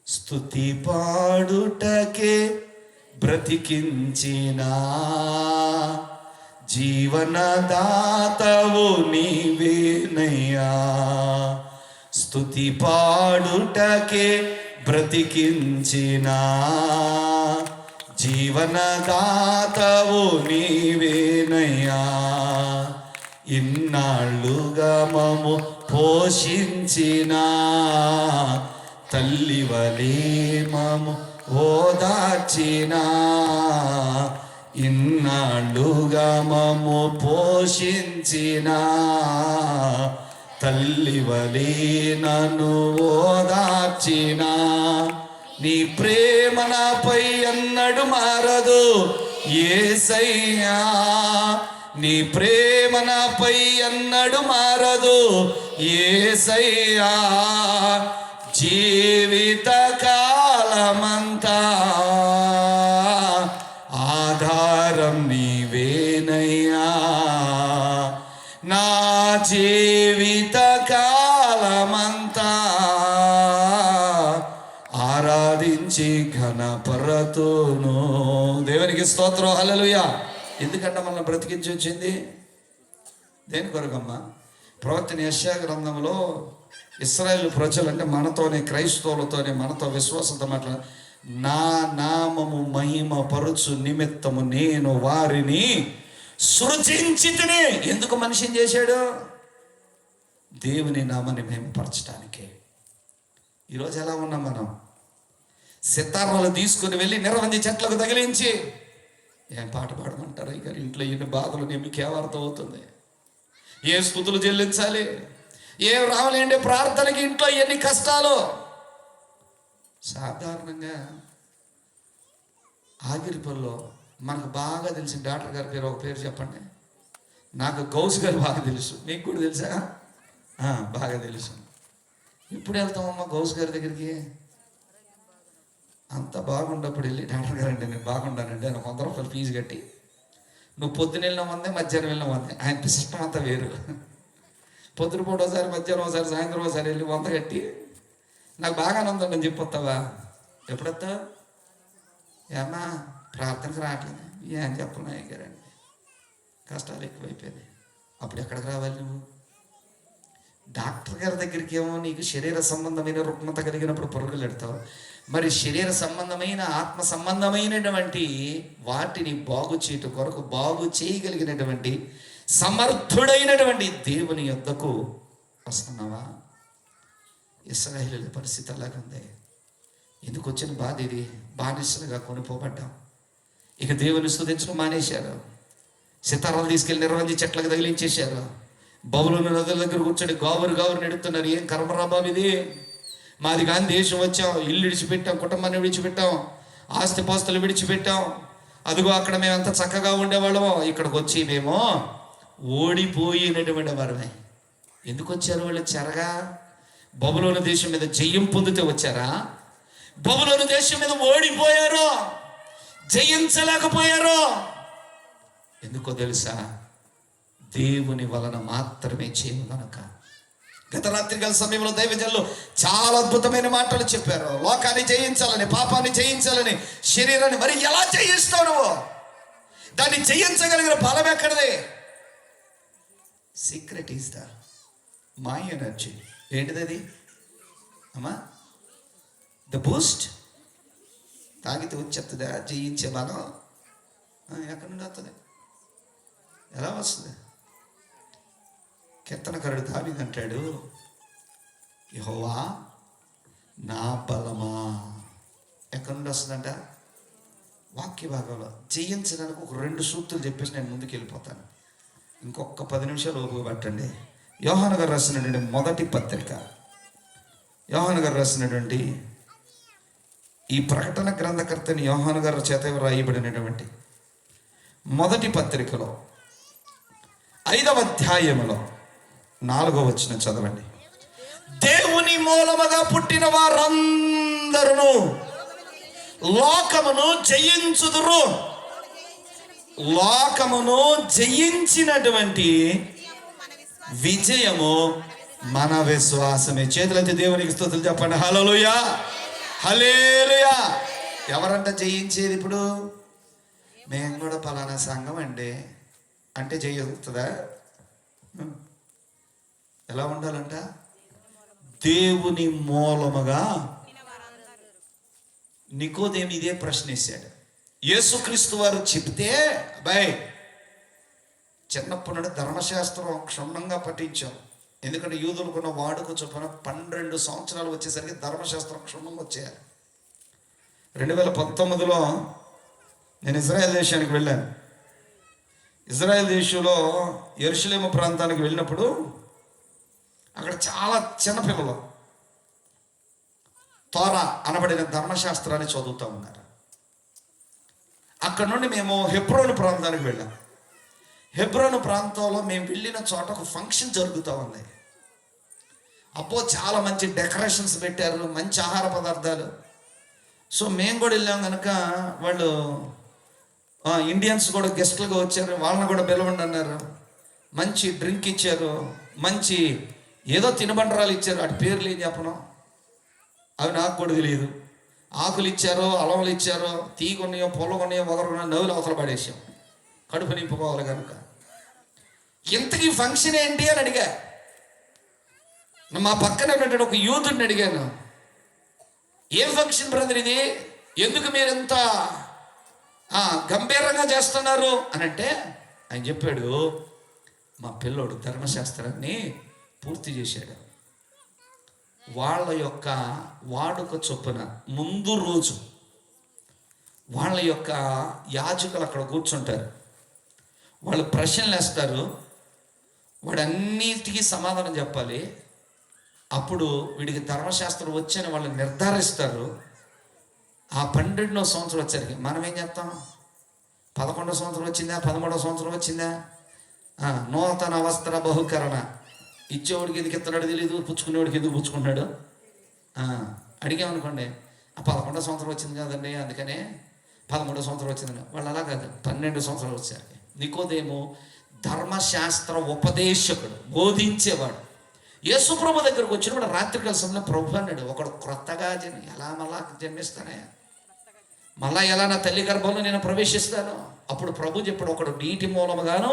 స్తుతి పాడుటకే బ్రతికించిన జీవనదాతవు నీవేనయ్యా, స్తుతి పాడుటకే బ్రతికించిన జీవనదాతవు నీవేనయ్యా, ఇన్నాళ్ళుగా మము పోషించిన తల్లివలే మము ఓదార్చిన, ఇన్నాళ్ళుగా మము పోషించిన తల్లివలే నన్ను ఓదార్చిన, నీ ప్రేమ నాపై అన్నడు మారదు యేసయ్యా, నీ ప్రేమ నాపై అన్నడు మారదు యేసయ్యా, జీవిత కాలమంతా ఆధారం నీవేనయ్యా, నా జీవిత కాలమంతా ఆరాధించి ఘనపరతును. దేవునికి స్తోత్రం, హల్లెలూయా. ఎందుకంటే మనల్ని బ్రతికించి వచ్చింది దేని కొరకమ్మా? ప్రవక్తని యెషయా గ్రంథంలో ఇశ్రాయేలు ప్రజలు అంటే మనతోనే, క్రైస్తవులతోనే, మనతో విశ్వాసంతో మాట్లాడ, నా నామము మహిమ పరుచు నిమిత్తము నేను వారిని సృజించితిని. ఎందుకు మనిషిని చేశాడు? దేవుని నామాన్ని మహిమపరచడానికే. ఈరోజు ఎలా ఉన్నాం మనం? సితారాలు తీసుకుని వెళ్ళి నిరవధి చెట్లకు తగిలించి ఏం పాట పాడమంటారు? ఇక ఇంట్లో ఎన్ని బాధలు మీకు ఏమర్థం అవుతుంది? ఏ స్తుతులు చెల్లించాలి, ఏం రావాలంటే ప్రార్థనకి ఇంట్లో ఎన్ని కష్టాలు. సాధారణంగా ఆగిరిపల్లిలో మనకు బాగా తెలిసిన డాక్టర్ గారి పేరు, ఒక పేరు చెప్పండి. నాకు గౌస్ గారు బాగా తెలుసు, మీకు కూడా తెలుసా? బాగా తెలుసు. ఇప్పుడు వెళ్తామమ్మా గౌస్ గారి దగ్గరికి? అంత బాగుండప్పుడు వెళ్ళి, డాక్టర్ గారు అంటే నేను బాగుండానండి అని 100 రూపాయలు ఫీజు కట్టి, నువ్వు పొద్దున వెళ్ళిన వందే, మధ్యాహ్నం వెళ్ళిన వందే, ఆయన సిస్టమ్ అంతా వేరు. పొద్దున పూట ఒకసారి, మధ్యాహ్నం ఒకసారి, సాయంత్రం ఒకసారి వెళ్ళి 100 కట్టి నాకు బాగానే ఉందండి చెప్పొస్తావా? ఎప్పుడొస్తావు? ఏమ్మా ప్రార్థనకు రావట్లేదు, ఏం చెప్పను గారండి. కష్టాలు ఎక్కువైపోయినాయి. అప్పుడు ఎక్కడికి రావాలి నువ్వు? డాక్టర్ గారి దగ్గరికి ఏమో నీకు శరీర సంబంధమైన రుగ్మత కలిగినప్పుడు పరుగులు పెడతావు. మరి శరీర సంబంధమైన ఆత్మ సంబంధమైనటువంటి వాటిని బాగు చేయటం కొరకు బాగు చేయగలిగినటువంటి సమర్థుడైనటువంటి దేవుని యొద్దకు వస్తున్నావా? ఇశ్రాయేలు పరిస్థితి అలాగుంది. ఎందుకు వచ్చిన బాధ ఇది? బానిసలుగా కొనిపోబడ్డాం. ఇక దేవుని స్తుతించడం మానేశారు. సితారాలు తీసుకెళ్ళి నిర్వహించి చెట్లకు తగిలించేశారు. బబులోను నదుల దగ్గర కూర్చొని గావురు నెడుతున్నారు. ఏం కర్మరా బాబు ఇది? మాది కానీ దేశం వచ్చాం, ఇల్లు విడిచిపెట్టాం, కుటుంబాన్ని విడిచిపెట్టాం, ఆస్తిపాస్తులు విడిచిపెట్టాం. అదిగో అక్కడ మేము ఎంత చక్కగా ఉండేవాళ్ళమో, ఇక్కడికి వచ్చి మేము ఓడిపోయినటువంటి వారమే. ఎందుకు వచ్చారు వాళ్ళు? చెరగా బబులోను దేశం మీద జయం పొందితే వచ్చారా? బబులోను దేశం మీద ఓడిపోయారు, జయించలేకపోయారు. ఎందుకో తెలుసా? దేవుని వలన మాత్రమే చేయము గనక. గత రాత్రికాల సమయంలో దైవజనులు చాలా అద్భుతమైన మాటలు చెప్పారు. లోకాన్ని జయించాలని, పాపాన్ని జయించాలని, శరీరాన్ని. మరి ఎలా జయిస్తావు నువ్వు? దాన్ని జయించగలిగిన బలం ఎక్కడిది? Secret is the my energy. ఏంటిది అది అమ్మా? The Boost. తాగితే వచ్చేస్తుందా జయించే బలం? ఎక్కడి నుండి వస్తుంది? ఎలా వస్తుంది? కీర్తనకారుడు దావీదు అంటాడు, యెహోవా నా బలమా. ఎక్కడి నుండి వస్తుందంట? వాక్య భాగంలో. జయించడానికి ఒక 2 సూక్తులు చెప్పేసి నేను ముందుకు వెళ్ళిపోతాను. ఇంకొక 10 నిమిషాలు ఓపిక పట్టండి. యోహాను గారు రాసినటువంటి మొదటి పత్రిక, యోహాను గారు రాసినటువంటి ఈ ప్రకటన గ్రంథకర్తని యోహాను గారి చేత రాయబడినటువంటి మొదటి పత్రికలో 5వ అధ్యాయములో 4వ వచనం చదవండి. దేవుని మూలముగా పుట్టిన వారందరూ లోకమును జయించుదురు. లోకమును జయించినటువంటి విజయము మన విశ్వాసమే. చేతులైతే దేవునికి స్తుతులు చెప్పండి. హల్లెలూయా, హల్లెలూయా. ఎవరంట జయించేది? ఇప్పుడు మేము కూడా పలానా సంఘం అండి అంటే జయిస్తుందా? ఎలా ఉండాలంట? దేవుని మూలముగా. నికోదేము ఇదే ప్రశ్న వేశాడు. యేసుక్రీస్తు వారు చెప్తే, అబ్బాయి చిన్నప్పటి నుండి ధర్మశాస్త్రం క్షుణ్ణంగా పఠించాం. ఎందుకంటే యూదులకున్న వాడుక చొప్పున 12 సంవత్సరాలు వచ్చేసరికి ధర్మశాస్త్రం క్షుణ్ణంగా వచ్చేయాలి. 2019లో నేను ఇజ్రాయెల్ దేశానికి వెళ్ళాను. ఇజ్రాయెల్ దేశంలో యెరూషలేము ప్రాంతానికి వెళ్ళినప్పుడు అక్కడ చాలా చిన్నపిల్లలు తోరా అనబడిన ధర్మశాస్త్రాన్ని చదువుతూ ఉన్నారు. అక్కడ నుండి మేము హెబ్రోను ప్రాంతానికి వెళ్ళాం. హెబ్రోను ప్రాంతంలో మేము వెళ్ళిన చోట ఒక ఫంక్షన్ జరుగుతూ ఉంది. అబ్బో చాలా మంచి డెకరేషన్స్ పెట్టారు, మంచి ఆహార పదార్థాలు. సో మేము కూడా వెళ్ళాం కనుక వాళ్ళు ఇండియన్స్ కూడా గెస్ట్లుగా వచ్చారు, వాళ్ళని కూడా పిలవండి అన్నారు. మంచి డ్రింక్ ఇచ్చారు, మంచి ఏదో తినబండరాలు ఇచ్చారు. వాటి పేర్లు ఏం చెప్పను, అవి నాకు కూడా తెలియదు. ఆకులు ఇచ్చారో, అలవలు ఇచ్చారో, తీగొన్నాయో, పొలగొన్నాయో, వగరున్నాయో, నవ్వులు అవతల పడేసాం కడుపు నింపుకోవాలి కనుక. ఇంతకీ ఫంక్షన్ ఏంటి అని అడిగా. మా పక్కన ఉన్నటువంటి ఒక యూతుడిని అడిగాను, ఏం ఫంక్షన్ బ్రదర్ ఇది? ఎందుకు మీరు ఎంత గంభీరంగా చేస్తున్నారు అని అంటే ఆయన చెప్పాడు, మా పిల్లోడు ధర్మశాస్త్రాన్ని పూర్తి చేశాడు. వాళ్ళ యొక్క వాడుక చొప్పున ముందు రోజు వాళ్ళ యొక్క యాజకులు అక్కడ కూర్చుంటారు. వాళ్ళు ప్రశ్నలు వేస్తారు, వాడన్నిటికీ సమాధానం చెప్పాలి. అప్పుడు వీడికి ధర్మశాస్త్రం వచ్చని వాళ్ళు నిర్ధారిస్తారు. ఆ 12వ సంవత్సరం వచ్చరికి మనం ఏం చేస్తాం? 11వ సంవత్సరం వచ్చిందా, 13వ సంవత్సరం వచ్చిందా, నూతన వస్త్ర బహుకరణ. ఇచ్చేవాడికి ఎందుకు ఇస్తున్నాడు తెలీదు, పుచ్చుకునేవాడికి ఎందుకు పుచ్చుకుంటున్నాడు. అడిగామనుకోండి, 11వ సంవత్సరం వచ్చింది కదండి అందుకనే 13వ సంవత్సరం వచ్చిందని. వాళ్ళు అలా కాదు, 12 సంవత్సరాలు వచ్చారు. నికోదేము ధర్మశాస్త్ర ఉపదేశకుడు, బోధించేవాడు. యేసుప్రభు దగ్గరకు వచ్చినప్పుడు రాత్రికాల సమయంలో ప్రభు అన్నాడు, ఒకడు క్రొత్తగా ఎలా మళ్ళా జన్మిస్తానే, మళ్ళా ఎలా నా తల్లి గర్భంలో నేను ప్రవేశిస్తాను? అప్పుడు ప్రభు చెప్పాడు, ఒకడు నీటి మూలముగాను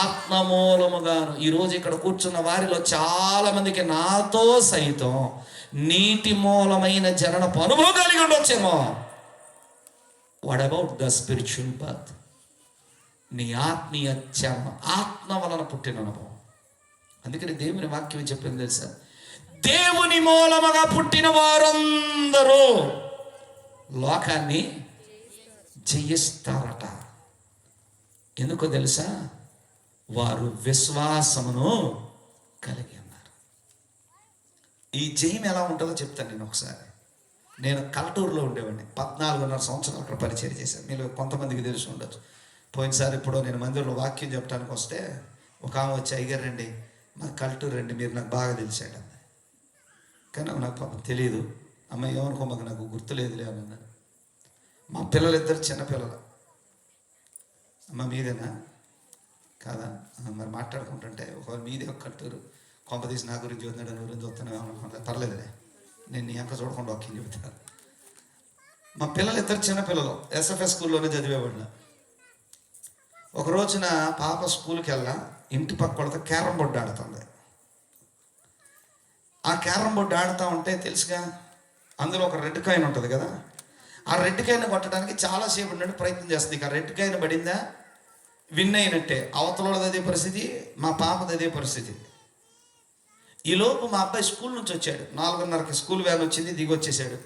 ఆత్మ మూలముగాను. ఈరోజు ఇక్కడ కూర్చున్న వారిలో చాలా మందికి నాతో సైతం నీటి మూలమైన జననపు అనుభవం కలిగి ఉండొచ్చేమో. What about the spiritual birth? నీ ఆత్మీయ జన్మ, ఆత్మ వలన పుట్టిన అనుభవం. అందుకని దేవుని వాక్యం చెప్పింది తెలుసా, దేవుని మూలముగా పుట్టిన వారందరూ లోకాన్ని జయిస్తారట. ఎందుకో తెలుసా? వారు విశ్వాసమును కలిగి ఉన్నారు. ఈ జయం ఎలా ఉంటుందో చెప్తాను నేను ఒకసారి. నేను కలటూరులో ఉండేవాడిని, 14.5 సంవత్సరాలు అక్కడ పరిచయం చేశాను. మీరు కొంతమందికి తెలిసి ఉండొచ్చు. పోయినసారి ఇప్పుడు నేను మందిరంలో వాక్యం చెప్పడానికి వస్తే ఒక ఆమె వచ్చి, అయ్యారు రండి, మా కలటూరు రండి, మీరు నాకు బాగా తెలిసాడు అన్న. కానీ నాకు పాపం తెలియదు. అమ్మ ఏమనుకో, మాకు నాకు గుర్తులేదులే అన్నాను. మా పిల్లలిద్దరు చిన్నపిల్లలు. అమ్మ మీదేనా కాదా? మరి మాట్లాడుకుంటుంటే ఒకవేళ మీదే ఒక కట్టూరు, కొంపదీసి నా గురించి చూస్తున్నాడు, నా గురించి చూస్తున్నావు అనుకుంటా. పర్లేదులే, నేను నీ అంక చూడకుండా ఒక్క చెబుతాను. మా పిల్లలిద్దరు చిన్నపిల్లలు, ఎస్ఎఫ్ఎస్ స్కూల్లోనే చదివేవాడిన. ఒక రోజున పాప స్కూల్కి వెళ్ళా, ఇంటి పక్క వాళ్ళతో క్యారమ్ బోర్డు ఆడుతుంది. ఆ క్యారమ్ బోర్డు ఆడుతూ ఉంటే తెలుసుగా, అందులో ఒక రెడ్ కాయిన్ ఉంటుంది కదా, ఆ రెడ్ కాయిన్ కొట్టడానికి చాలాసేపు నుండి ప్రయత్నం చేస్తుంది. ఇక రెడ్ కాయిన్ పడిందా విన్ అయినట్టే. అవతలది అదే పరిస్థితి, మా పాపది అదే పరిస్థితి. ఈలోపు మా అబ్బాయి స్కూల్ నుంచి వచ్చాడు. 4:30కి స్కూల్ వ్యాన్ వచ్చింది, దిగి వచ్చేసాడు.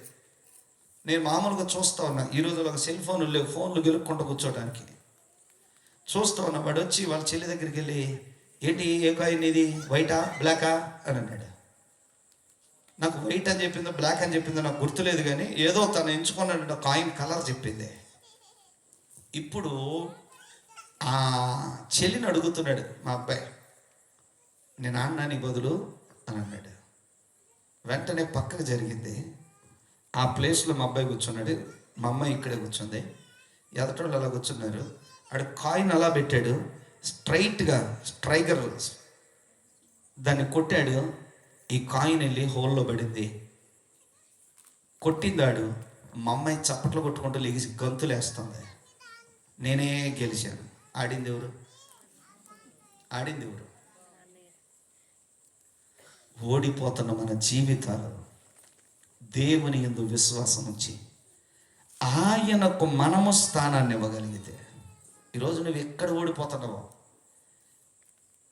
నేను మామూలుగా చూస్తూ ఉన్నా. ఈరోజు ఒక సెల్ ఫోన్లు లేవు, ఫోన్లు గెలుక్కుంటూ కూర్చోడానికి చూస్తూ ఉన్నా. వాడు వచ్చి వాళ్ళ చెల్లి దగ్గరికి వెళ్ళి, ఏంటి ఏ కాయిన్ ఇది, వైటా బ్లాకా అని అన్నాడు. నాకు వైట్ అని చెప్పిందో బ్లాక్ అని చెప్పిందో నాకు గుర్తులేదు, కానీ ఏదో తను ఎంచుకున్న కాయిన్ కలర్ చెప్పింది. ఇప్పుడు ఆ చెల్లిని అడుగుతున్నాడు మా అబ్బాయి, నేను ఆడినానికి బదులు అని అన్నాడు. వెంటనే పక్కకు జరిగింది. ఆ ప్లేస్లో మా అబ్బాయి కూర్చున్నాడు, మా అమ్మాయి ఇక్కడే కూర్చుంది. ఎదటోళ్ళు అలా కూర్చున్నారు. ఆడు కాయిన్ అలా పెట్టాడు, స్ట్రైట్గా స్ట్రైకర్ దాన్ని కొట్టాడు. ఈ కాయిన్ వెళ్ళి హోల్లో పడింది. కొట్టిందాడు. మా అమ్మాయి చప్పట్లు కొట్టుకుంటూ లేచి గంతులేస్తుంది. నేనే గెలిచాను. ఆడింది ఎవరు? ఓడిపోతున్న మన జీవితాలు దేవుని యందు విశ్వాసం ఉంచి ఆయనకు మనము స్థానాన్ని ఇవ్వగలిగితే, ఈరోజు నువ్వు ఎక్కడ ఓడిపోతున్నావో,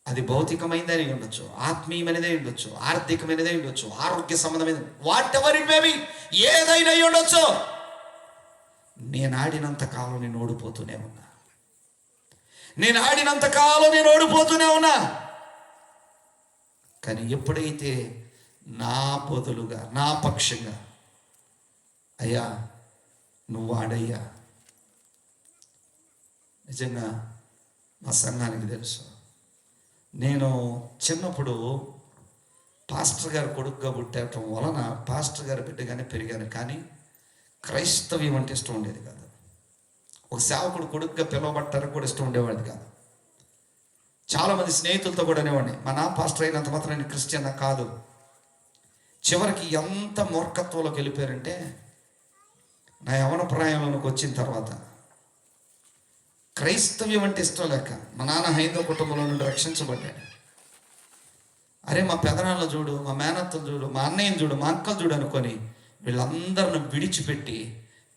అది భౌతికమైనదే ఉండొచ్చు, ఆత్మీయమైనదే ఉండొచ్చు, ఆర్థికమైనదే ఉండొచ్చు, ఆరోగ్య సంబంధమైన, what ever it may be, ఏదైనా ఉండొచ్చు. నేను ఆడినంత కాలం నేను ఓడిపోతూనే ఉన్నా. కానీ ఎప్పుడైతే నా బదులుగా, నా పక్షంగా, అయ్యా నువ్వు ఆడయ్యా. నిజంగా మా సంఘానికి తెలుసు, నేను చిన్నప్పుడు పాస్టర్ గారు కొడుకుగా పుట్టడం వలన పాస్టర్ గారి బిడ్డగానే పెరిగాను. కానీ క్రైస్తవ్యం అంటే ఇష్టం ఉండేది కాదు. ఒక సేవకుడు కొడుకుగా పిలువబట్టానికి కూడా ఇష్టం ఉండేవాడిది కాదు. చాలామంది స్నేహితులతో కూడా అనేవాడిని, మా నా పాస్టర్ అయినంత మాత్రం నేను క్రిస్టియన్ కాదు. చివరికి ఎంత మూర్ఖత్వంలోకి వెళ్ళిపోయారంటే, నా యవన ప్రాయంలోకి వచ్చిన తర్వాత క్రైస్తవ్యం అంటే ఇష్టం లేక, మా నాన్న హైందవ కుటుంబంలో నుండి రక్షించబడ్డాడు. అరే మా పెదనాన్న చూడు, మా మేనత్తలు చూడు, మా అన్నయ్యని చూడు, మా అక్కలు చూడు అనుకొని వీళ్ళందరిని విడిచిపెట్టి,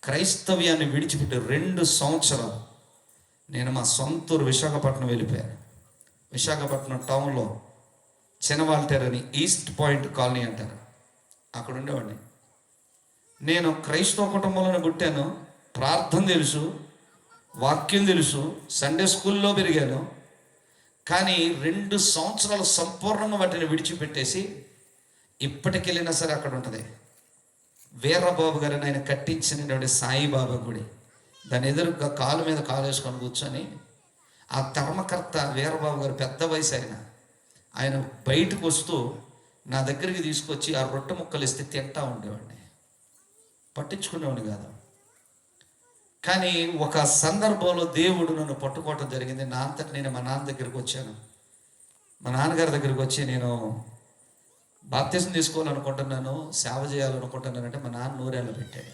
క్రైస్తవ్యాన్ని విడిచిపెట్టి 2 సంవత్సరాలు నేను మా సొంతూరు విశాఖపట్నం వెళ్ళిపోయాను. విశాఖపట్నం టౌన్లో చినవాల్టేర్ అని, ఈస్ట్ పాయింట్ కాలనీ అంటారు, అక్కడ ఉండేవాడిని. నేను క్రైస్తవ కుటుంబంలోనే పుట్టాను. ప్రార్థన తెలుసు, వాక్యం తెలుసు, సండే స్కూల్లో పెరిగాను. కానీ 2 సంవత్సరాలు సంపూర్ణంగా వాటిని విడిచిపెట్టేసి, ఇప్పటికెళ్ళినా సరే అక్కడ ఉంటుంది వీరబాబు గారిని ఆయన కట్టించినటువంటి సాయిబాబా గుడి. దాని ఎదురుగా కాలు మీద కాలు వేసుకొని కూర్చొని, ఆ ధర్మకర్త వీరబాబు గారు పెద్ద వయసు ఆయన బయటకు వస్తూ నా దగ్గరికి తీసుకొచ్చి ఆ రొట్టె ముక్కలు ఇస్తే తింటా ఉండేవాడిని. పట్టించుకునేవాడిని కాదు. కానీ ఒక సందర్భంలో దేవుడు నన్ను పట్టుకోవటం జరిగింది. నా అంతటి నేను మా నాన్న దగ్గరికి వచ్చాను. మా నాన్నగారి దగ్గరికి వచ్చి, నేను బాప్తిజం తీసుకోవాలనుకుంటున్నాను, సేవ చేయాలనుకుంటున్నానంటే మా నాన్న నూరేళ్ళు పెట్టాడు.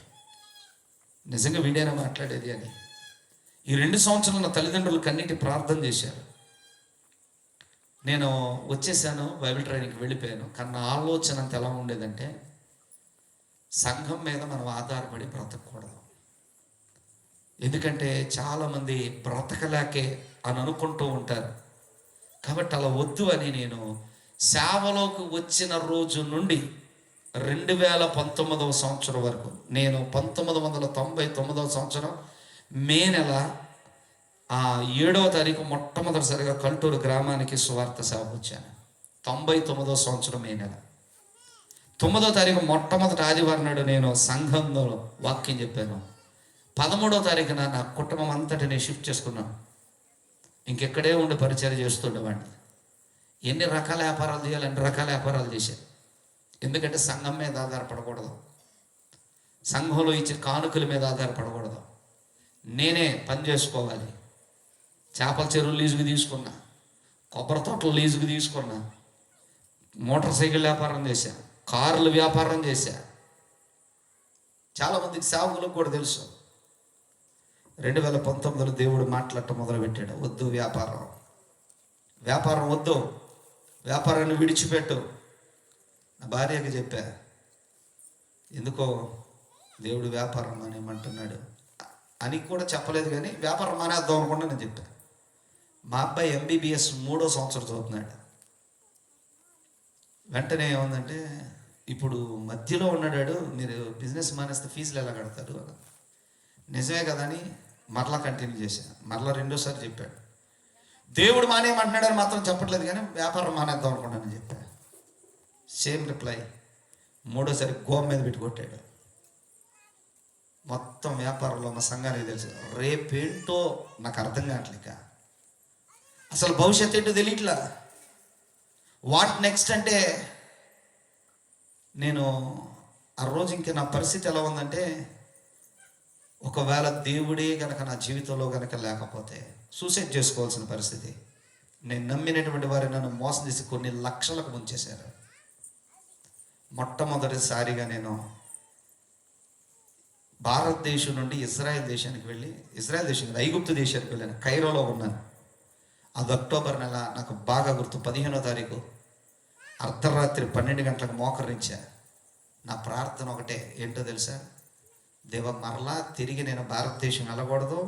నిజంగా వీడేనా మాట్లాడేది అని. ఈ 2 సంవత్సరాలు నా తల్లిదండ్రులు కన్నీటి ప్రార్థన చేశారు. నేను వచ్చేసాను, బైబిల్ ట్రైనింగ్కి వెళ్ళిపోయాను. కానీ నా ఆలోచన అంత ఎలా ఉండేదంటే, సంఘం మీద మనం ఆధారపడి బ్రతకూడదు. ఎందుకంటే చాలామంది బ్రతకలేకే అని అనుకుంటూ ఉంటారు. కాబట్టి అలా వద్దు అని నేను సేవలోకి వచ్చిన రోజు నుండి 2019 సంవత్సరం వరకు, నేను 1999 సంవత్సరం మే నెల 7వ తారీఖు మొట్టమొదటిసారిగా కల్టూరు గ్రామానికి సువార్త సేవకు వచ్చాను. 99 సంవత్సరం మే నెల 9వ తారీఖు మొట్టమొదటి ఆదివారం నాడు నేను సంఘంలో వాక్యం చెప్పాను. 13వ తారీఖున నా కుటుంబం అంతటిని షిఫ్ట్ చేసుకున్నాను. ఇంకెక్కడే ఉండి పరిచయం చేస్తుండేవాడిని. ఎన్ని రకాల వ్యాపారాలు చేయాలి, అన్ని రకాల వ్యాపారాలు చేశాను. ఎందుకంటే సంఘం మీద ఆధారపడకూడదు, సంఘంలో ఇచ్చే కానుకల మీద ఆధారపడకూడదు. నేనే పని చేసుకోవాలి. చేపల చెరువులు లీజుకు తీసుకున్నా, కొబ్బరి తోటలు లీజుకు తీసుకున్నా, మోటార్ సైకిల్ వ్యాపారం చేశా, కార్లు వ్యాపారం చేశా. చాలామందికి సేవకులకు కూడా తెలుసు. 2019లో దేవుడు మాట్లాడటం మొదలుపెట్టాడు. వద్దు వ్యాపారం వద్దు, వ్యాపారాన్ని విడిచిపెట్టు. నా భార్యకి చెప్పా, ఎందుకో దేవుడు వ్యాపారం అనేమంటున్నాడు అని కూడా చెప్పలేదు, కానీ వ్యాపారం మానేద్దాం అనుకుంటే నేను చెప్పాను. మా అబ్బాయి MBBS 3వ సంవత్సరం చదువుతున్నాడు. వెంటనే ఏముందంటే, ఇప్పుడు మధ్యలో ఉన్నాడు, మీరు బిజినెస్ మానేస్తే ఫీజులు ఎలా కడతారు అని. నిజమే కదా అని మరలా కంటిన్యూ చేశాను. మరలా 2వ సారి చెప్పాడు. దేవుడు మానేయమంటున్నాడని మాత్రం చెప్పట్లేదు, కానీ వ్యాపారం మానేద్దాం అనుకున్నానని చెప్పాను. Same reply. 3వ సారి గోమ మీద పెట్టి కొట్టాడు. మొత్తం వ్యాపారంలో మా సంఘానికి తెలుసు. రేపేంటో నాకు అర్థం కావట్లేక, అసలు భవిష్యత్తు ఏంటో తెలియట్లా. వాట్ నెక్స్ట్ అంటే, నేను ఆ రోజు ఇంకా నా పరిస్థితి ఎలా ఉందంటే, ఒకవేళ దేవుడే కనుక నా జీవితంలో కనుక లేకపోతే సూసైడ్ చేసుకోవాల్సిన పరిస్థితి. నేను నమ్మినటువంటి వారు నన్ను మోసం చేసి కొన్ని లక్షలకు ముంచేశారు. మొట్టమొదటిసారిగా నేను భారతదేశం నుండి ఇజ్రాయెల్ దేశానికి వెళ్ళి, ఇజ్రాయెల్ దేశం ఐగుప్తు దేశానికి వెళ్ళాను. కైరోలో ఉన్నాను. అది అక్టోబర్ నెల, నాకు బాగా గుర్తు. 15వ తారీఖు అర్ధరాత్రి 12 గంటలకు మోకరించా. నా ప్రార్థన ఒకటే, ఏంటో తెలుసా? దేవ, మరలా తిరిగి నేను భారతదేశం వెళ్ళకూడదు,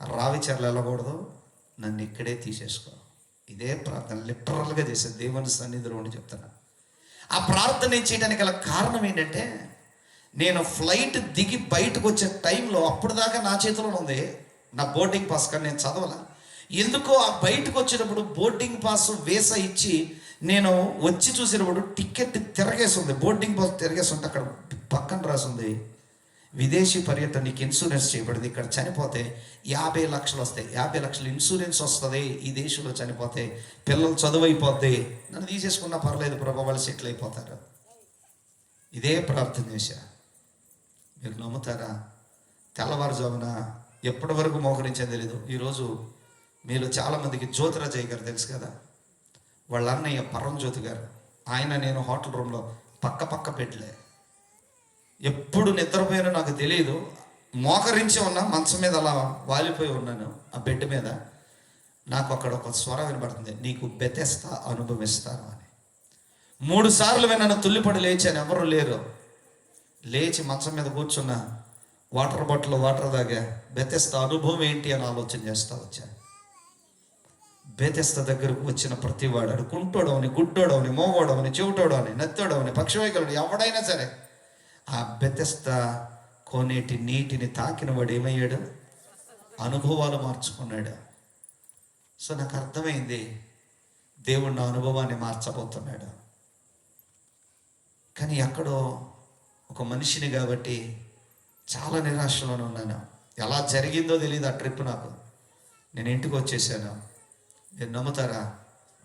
రావిచర్లు వెళ్ళకూడదు, నన్ను ఇక్కడే తీసేసుకో. ఇదే ప్రార్థన లిటరల్గా చేశాను. దేవుని సన్నిధిలో ఉండి చెప్తాను. ఆ ప్రార్థన చేయడానికి గల కారణం ఏంటంటే, నేను ఫ్లైట్ దిగి బయటకు వచ్చే టైంలో, అప్పుడు దాకా నా చేతిలో ఉంది నా బోర్డింగ్ పాస్, కానీ నేను చదవాల. ఎందుకో ఆ బయటకు వచ్చేటప్పుడు బోర్డింగ్ పాస్ వీసా ఇచ్చి నేను వచ్చి చూసేటప్పుడు టికెట్ తిరగేసి ఉంది, బోర్డింగ్ పాస్ తిరగేసి ఉంది. అక్కడ పక్కన రాసింది, విదేశీ పర్యటనకి ఇన్సూరెన్స్ చేయబడింది. ఇక్కడ చనిపోతే 50 లక్షలు వస్తాయి, 50 లక్షలు ఇన్సూరెన్స్ వస్తుంది. ఈ దేశంలో చనిపోతే పిల్లలు చదువు అయిపోద్ది, నన్ను తీసేసుకున్నా పర్లేదు ప్రభు, వాళ్ళు సెటిల్ అయిపోతారు. ఇదే ప్రార్థన చేశా. మీరు నమ్ముతారా? తెల్లవారుజామున ఎప్పటి వరకు మోకరించేది తెలీదు. ఈరోజు మీలో చాలామందికి జ్యోతిరాజయ్య గారు తెలుసు కదా, వాళ్ళ అన్నయ్య పరంజ్యోతి గారు. ఆయన నేను హోటల్ రూమ్లో పక్క పెట్టలే, ఎప్పుడు నిద్రపోయానో నాకు తెలియదు. మోకరించి ఉన్నా, మంచం మీద అలా వాలిపోయి ఉన్నాను ఆ బెడ్ మీద. నాకు అక్కడ ఒక స్వరం వినబడుతుంది, నీకు బెతెస్తా అనుభవిస్తాను అని. 3 సార్లు విన్నాను. తుల్లిపడి లేచాను, ఎవరు లేరు. లేచి మంచం మీద కూర్చున్నా, వాటర్ బాటిల్ వాటర్ తాగా. బెతెస్తా అనుభవం ఏంటి అని ఆలోచన చేస్తా వచ్చాను. బెతెస్తా దగ్గరకు వచ్చిన ప్రతివాడు, కుంటోడవని, గుడ్డోడవని, మోగోడవని, చెవిటోడవని, నత్తోడవని, పక్షివైకలుడు ఎవడైనా సరే, ఆ బెతెస్తా కోనేటి నీటిని తాకిన వాడు ఏమయ్యాడు? అనుభవాలు మార్చుకున్నాడు. సో నాకు అర్థమైంది, దేవుడు నా అనుభవాన్ని మార్చబోతున్నాడు. కానీ ఎక్కడో ఒక మనిషిని కాబట్టి చాలా నిరాశలోనే ఉన్నాను. ఎలా జరిగిందో తెలియదు ఆ ట్రిప్ నాకు. నేను ఇంటికి వచ్చేసాను. మీరు నమ్ముతారా?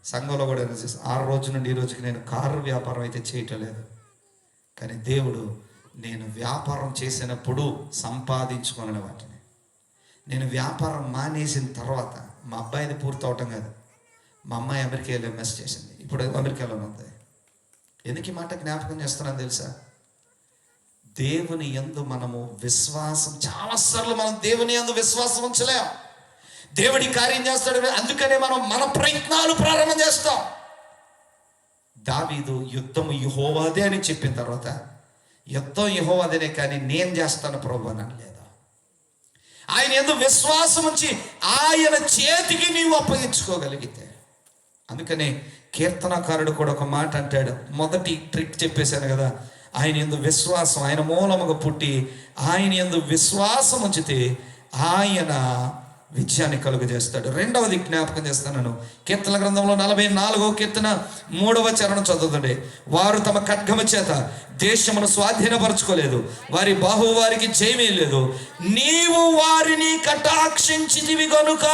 సంఘంలో కూడా 6 రోజుల నుండి ఈ రోజుకి నేను కారు వ్యాపారం అయితే చేయటం లేదు. కానీ దేవుడు, నేను వ్యాపారం చేసినప్పుడు సంపాదించుకున్న వాటిని, నేను వ్యాపారం మానేసిన తర్వాత, మా అబ్బాయిది పూర్తి అవటం కాదు, మా అమ్మాయి అమెరికాలో ఎంఎస్ చేసింది, ఇప్పుడు అమెరికాలో ఉంది. ఎందుకు ఈ మాట జ్ఞాపకం చేస్తున్నాను తెలుసా? దేవుని యందు మనము విశ్వాసం, చాలాసార్లు మనం దేవుని యందు విశ్వాసం ఉంచలేం. దేవుడి కార్యం చేస్తాడు, అందుకనే మనం మన ప్రయత్నాలు ప్రారంభం చేస్తాం. దావీదు యుద్ధం యెహోవాదే అని చెప్పిన తర్వాత, యుద్ధం యెహోవాదేనే కానీ నేను చేస్తాను ప్రభు అని అనలేదు. ఆయన యందు విశ్వాసం ఉంచి ఆయన చేతికి నీవు అప్పగించుకోగలిగితే, అందుకనే కీర్తనకారుడు కూడా ఒక మాట అంటాడు. మొదటి ట్రిక్ చెప్పేశాను కదా, ఆయన యందు విశ్వాసం, ఆయన మూలముగా పుట్టి ఆయన యందు విశ్వాసం ఉంచితే ఆయన విజయాన్ని కలుగజేస్తాడు. రెండవది జ్ఞాపకం చేస్తున్నాను, కీర్తన గ్రంథంలో 44వ కీర్తన 3వ చరణం చదువుతుండే, వారు తమ ఖడ్గము చేత దేశమును స్వాధీనపరచుకోలేదు, వారి బాహు వారికి జయమే లేదు. నీవు వారిని కటాక్షించితివి గనుక,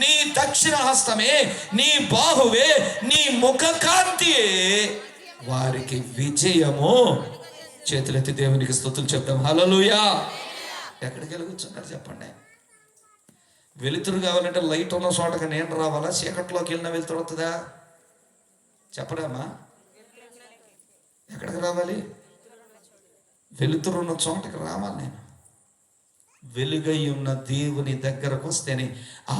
నీ దక్షిణ హస్తమే, నీ బాహువే, నీ ముఖ కాంతియే వారికి విజయము. చేతులెత్తి దేవునికి స్తుతులు చెప్తాం. హల్లెలూయా. ఎక్కడికి వెళ్ళి కూర్చున్నారు చెప్పండి? వెలుతురు కావాలంటే లైట్ ఉన్న చోటకి నేను రావాలా? చీకట్లోకి వెళ్ళిన వెలుతురు వస్తుందా? చెప్పడమ్మా, ఎక్కడికి రావాలి? వెలుతురు ఉన్న చోటకి రావాలి నేను. వెలుగై ఉన్న దేవుని దగ్గరకు వస్తేనే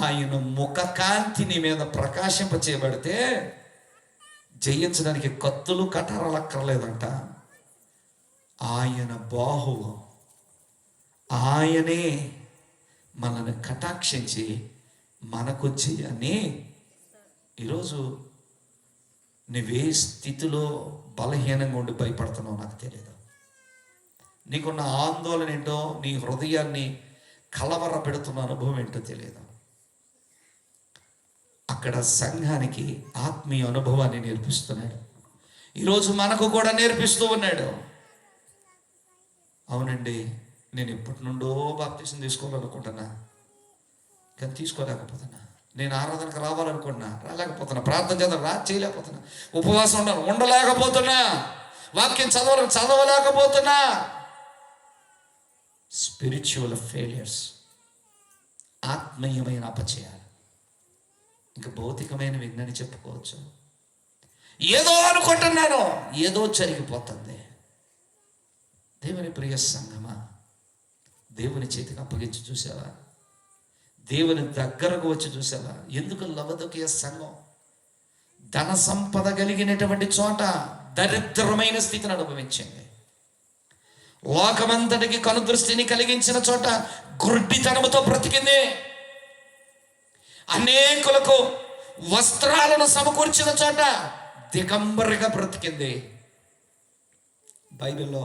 ఆయన ముఖ కాంతిని మీద ప్రకాశింపచేయబడితే జయించడానికి కత్తులు కటారాలు అక్కర్లేదంట. ఆయన బాహువు, ఆయనే మనల్ని కటాక్షించి మనకు జయాన్ని. ఈరోజు నువ్వే స్థితిలో బలహీనంగా ఉండి భయపడుతున్నావు నాకు తెలియదు. నీకున్న ఆందోళన ఏంటో, నీ హృదయాన్ని కలవర పెడుతున్న అనుభవం ఏంటో తెలియదు. అక్కడ సంఘానికి ఆత్మీయ అనుభవాన్ని నేర్పిస్తున్నాడు. ఈరోజు మనకు కూడా నేర్పిస్తూ ఉన్నాడు. అవునండి, నేను ఎప్పటి నుండో బాప్తిసం తీసుకోవాలనుకుంటున్నా, కానీ తీసుకోలేకపోతున్నా. నేను ఆరాధనకు రావాలనుకుంటున్నా, రాలేకపోతున్నా. ప్రార్థన చేద్దాం చేయలేకపోతున్నా. ఉపవాసం ఉండలేకపోతున్నా. వాక్యం చదవలేకపోతున్నా. స్పిరిచువల్ ఫెయిలియర్స్, ఆత్మీయమైన అపచయాలు. ఇంకా భౌతికమైన విజ్ఞాని చెప్పుకోవచ్చు. ఏదో అనుకుంటున్నాను, ఏదో జరిగిపోతుంది. దేవుని ప్రియ సంఘమా, దేవుని చేతికి అప్పగించి చూసావా? దేవుని దగ్గరకు వచ్చి చూసావా? ఎందుకు లవదొకియ సంఘం ధన సంపద కలిగినటువంటి చోట దరిద్రమైన స్థితిని అనుభవించింది. లోకమంతటికి కనుదృష్టిని కలిగించిన చోట గుడ్డితనముతో బ్రతికింది. అనేకులకు వస్త్రాలను సమకూర్చిన చోట దిగంబరిగా బ్రతికింది. బైబిల్లో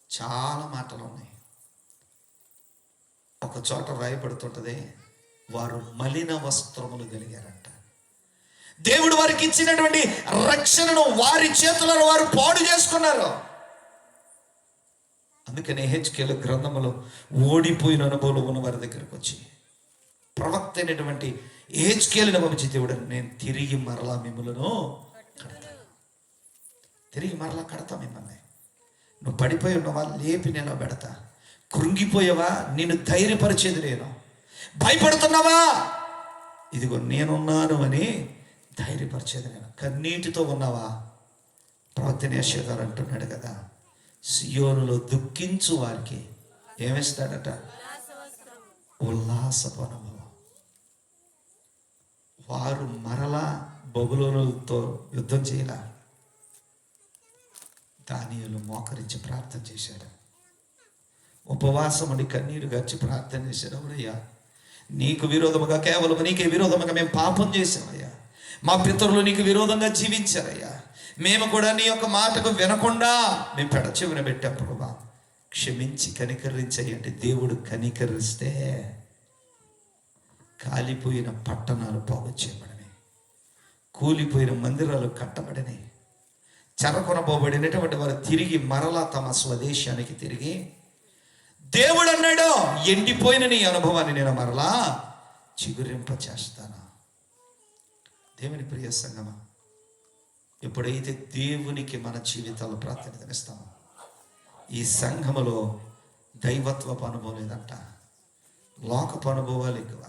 చాలా మాటలు ఉన్నాయి. ఒక చోట రాయబడుతుంటది, వారు మలిన వస్త్రములు కలిగారంట. దేవుడు వారికి ఇచ్చినటువంటి రక్షణను వారి చేతులను వారు పాడు చేసుకున్నారు. అందుకని హెచ్కేల గ్రంథములో ఓడిపోయిన అనుభవం ఉన్న వారి దగ్గరకు వచ్చి ప్రవక్త అయినటువంటి హెచ్కేలను పంపించి, దేవుడు నేను తిరిగి మరలా మిమ్మలను కడతాను, తిరిగి మరలా కడతా మిమ్మల్ని. నువ్వు పడిపోయి ఉన్నవా, లేపి నేను పెడతా. కృంగిపోయావా, నేను ధైర్యపరిచేది నేను. భయపడుతున్నావా, ఇదిగో నేనున్నాను అని ధైర్యపరిచేది నేను. కన్నీటితో ఉన్నావా, ప్రవక్త యెషయా గారు అంటున్నాడు కదా, సియోనులో దుఃఖించు వారికి ఏమిస్తాడట? ఉల్లాసపు అనుభవం. వారు మరలా బబులోనులతో యుద్ధం చేయాల. దానియేలు మోకరించి ప్రార్థన చేశాడు. ఉపవాసం అని కన్నీరు గచ్చి ప్రార్థన చేశాడు. అవునయ్యా, నీకు విరోధముగా, కేవలం నీకే విరోధముగా మేము పాపం చేశామయ్యా. మా పితరులు నీకు విరోధంగా జీవించారయ్యా. మేము కూడా నీ యొక్క మాటకు వినకుండా మేము పెడచెవిన పెట్టాం. క్షమించి కనికరించండి. దేవుడు కనికరిస్తే కాలిపోయిన పట్టణాలు బాగు చేయబడినాయి, కూలిపోయిన మందిరాలు కట్టబడినాయి, చెరకొనబోబడినటువంటి వారు తిరిగి మరలా తమ స్వదేశానికి తిరిగి, దేవుడు అన్నాడు, ఎండిపోయిన నీ అనుభవాన్ని నేను మరలా చిగురింప చేస్తాను. దేవుని ప్రియ సంగమా, ఎప్పుడైతే దేవునికి మన జీవితాలు ప్రాధాన్యతనిస్తామో, ఈ సంఘములో దైవత్వపు అనుభవం లేదంట, లోకపు అనుభవాలు ఎక్కువ.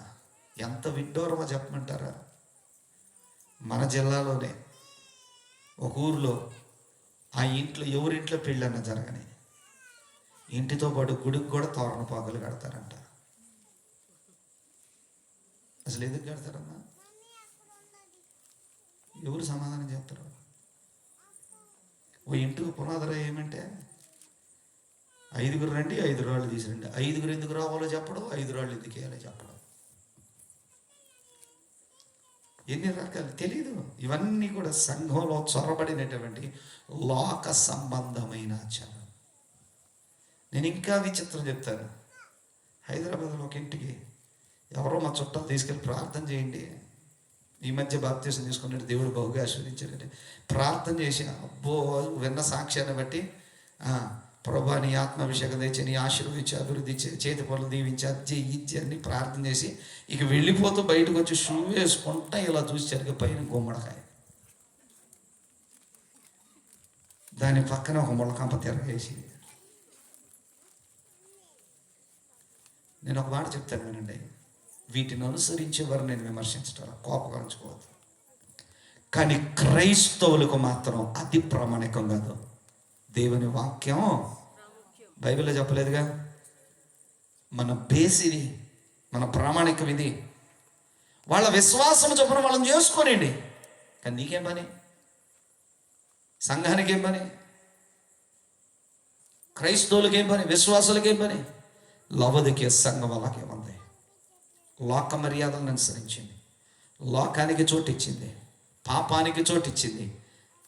ఎంత విడ్డూరమో చెప్పమంటారా? మన జిల్లాలోనే ఒక ఊరిలో, ఆ ఇంట్లో ఎవరింట్లో పెళ్ళన్నా జరగని, ఇంటితో పాటు గుడికి కూడా తోరణ పాకులు కడతారంట. అసలు ఎందుకు కడతారమ్మా? ఎవరు సమాధానం చెప్తారు? ఓ ఇంటికి పునాదరా ఏమంటే 5 రండి 5 రాళ్ళు తీసిరండి. 5 ఎందుకు రావాలో చెప్పడం, 5 రాళ్ళు ఎందుకు వేయాలో చెప్పడం. ఎన్ని రకాలు తెలీదు. ఇవన్నీ కూడా సంఘంలో చొరబడినటువంటి లోక సంబంధమైన ఆచారం. నేను ఇంకా విచిత్రం చెప్తాను. హైదరాబాద్లో ఒక ఇంటికి ఎవరో మా చుట్టాలు తీసుకెళ్ళి ప్రార్థన చేయండి, ఈ మధ్య బాప్తీసం తీసుకున్నట్టు దేవుడు బహుగా ఆశీర్వదించాడంటే ప్రార్థన చేసి, అబ్బో విన్న సాక్ష్యాన్ని బట్టి ప్రభా నీ ఆత్మాభిషేకం తెచ్చి నీ ఆశీర్వదించి అభివృద్ధి చేతి పనులు దీవించి అది ఇచ్చి అన్ని ప్రార్థన చేసి ఇక వెళ్ళిపోతూ బయటకు వచ్చి షూ వేసుకుంటా ఇలా చూసారు పైన గుమ్మడికాయ, దాని పక్కన ఒక ముళ్ళకంప తిరగేసి. నేను ఒక మాట చెప్తాను వినండి, వీటిని అనుసరించే వారు నేను విమర్శించడం కోపగించుకోవద్దు, కానీ క్రైస్తవులకు మాత్రం అది ప్రామాణికం కాదు. దేవుని వాక్యం బైబిల్లో చెప్పలేదుగా, మన బేస్ ఇది, మన ప్రామాణికం ఇది. వాళ్ళ విశ్వాసం చొప్పున వాళ్ళని చేసుకోనండి, కానీ నీకేం పని? సంఘానికి ఏం పని? క్రైస్తవులకి ఏం పని? విశ్వాసులకి ఏం పని? లవదికే సంఘం అలాగే ఉంది. లోక మర్యాదలను అనుసరించింది, లోకానికి చోటిచ్చింది, పాపానికి చోటిచ్చింది,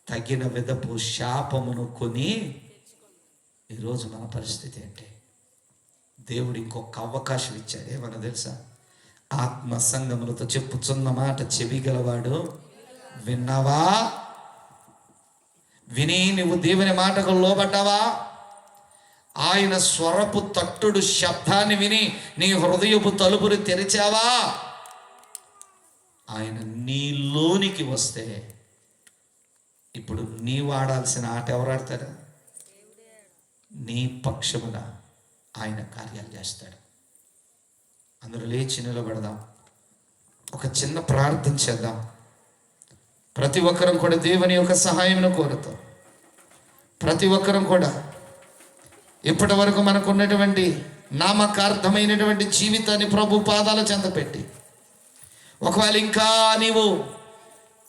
తగిన విధపు శాపమును కొని. ఈరోజు మన పరిస్థితి ఏంటి? దేవుడు ఇంకొక అవకాశం ఇచ్చాడు. ఏమన్నా తెలుసా? ఆత్మ సంగములతో చెప్పుచున్న మాట చెవి గలవాడు విన్నావా? విని నువ్వు దేవుని మాటకు లోబడ్డావా? ఆయన స్వరపు తట్టుడు శబ్దాన్ని విని నీ హృదయపు తలుపుని తెరిచావా? ఆయన నీలోనికి వస్తే ఇప్పుడు నీ వాడాల్సిన ఆట ఎవరు ఆడతారు? నీ పక్షమున ఆయన కార్యాలు చేస్తాడు. అందరూ లేచి నిలబడదాం, ఒక చిన్న ప్రార్థన చేద్దాం. ప్రతి ఒక్కరం కూడా దేవుని యొక్క సహాయమును కోరుతాం. ప్రతి ఒక్కరం కూడా ఇప్పటి వరకు మనకు ఉన్నటువంటి నామకార్థమైనటువంటి జీవితాన్ని ప్రభు పాదాల చెంత పెట్టి, ఒకవేళ ఇంకా నీవు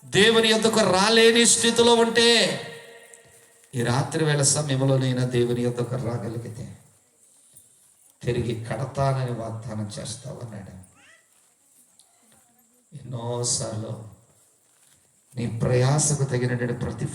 దేవుని యొద్దకు రాలేని స్థితిలో ఉంటే ఈ రాత్రి వేళ సమయంలోనైనా దేవుని యొద్దకు రాగలిగితే తిరిగి కడతానని వాగ్దానం చేస్తావన్నాడు. ఎన్నోసార్లు నీ ప్రయాసకు తగినటువంటి ప్రతి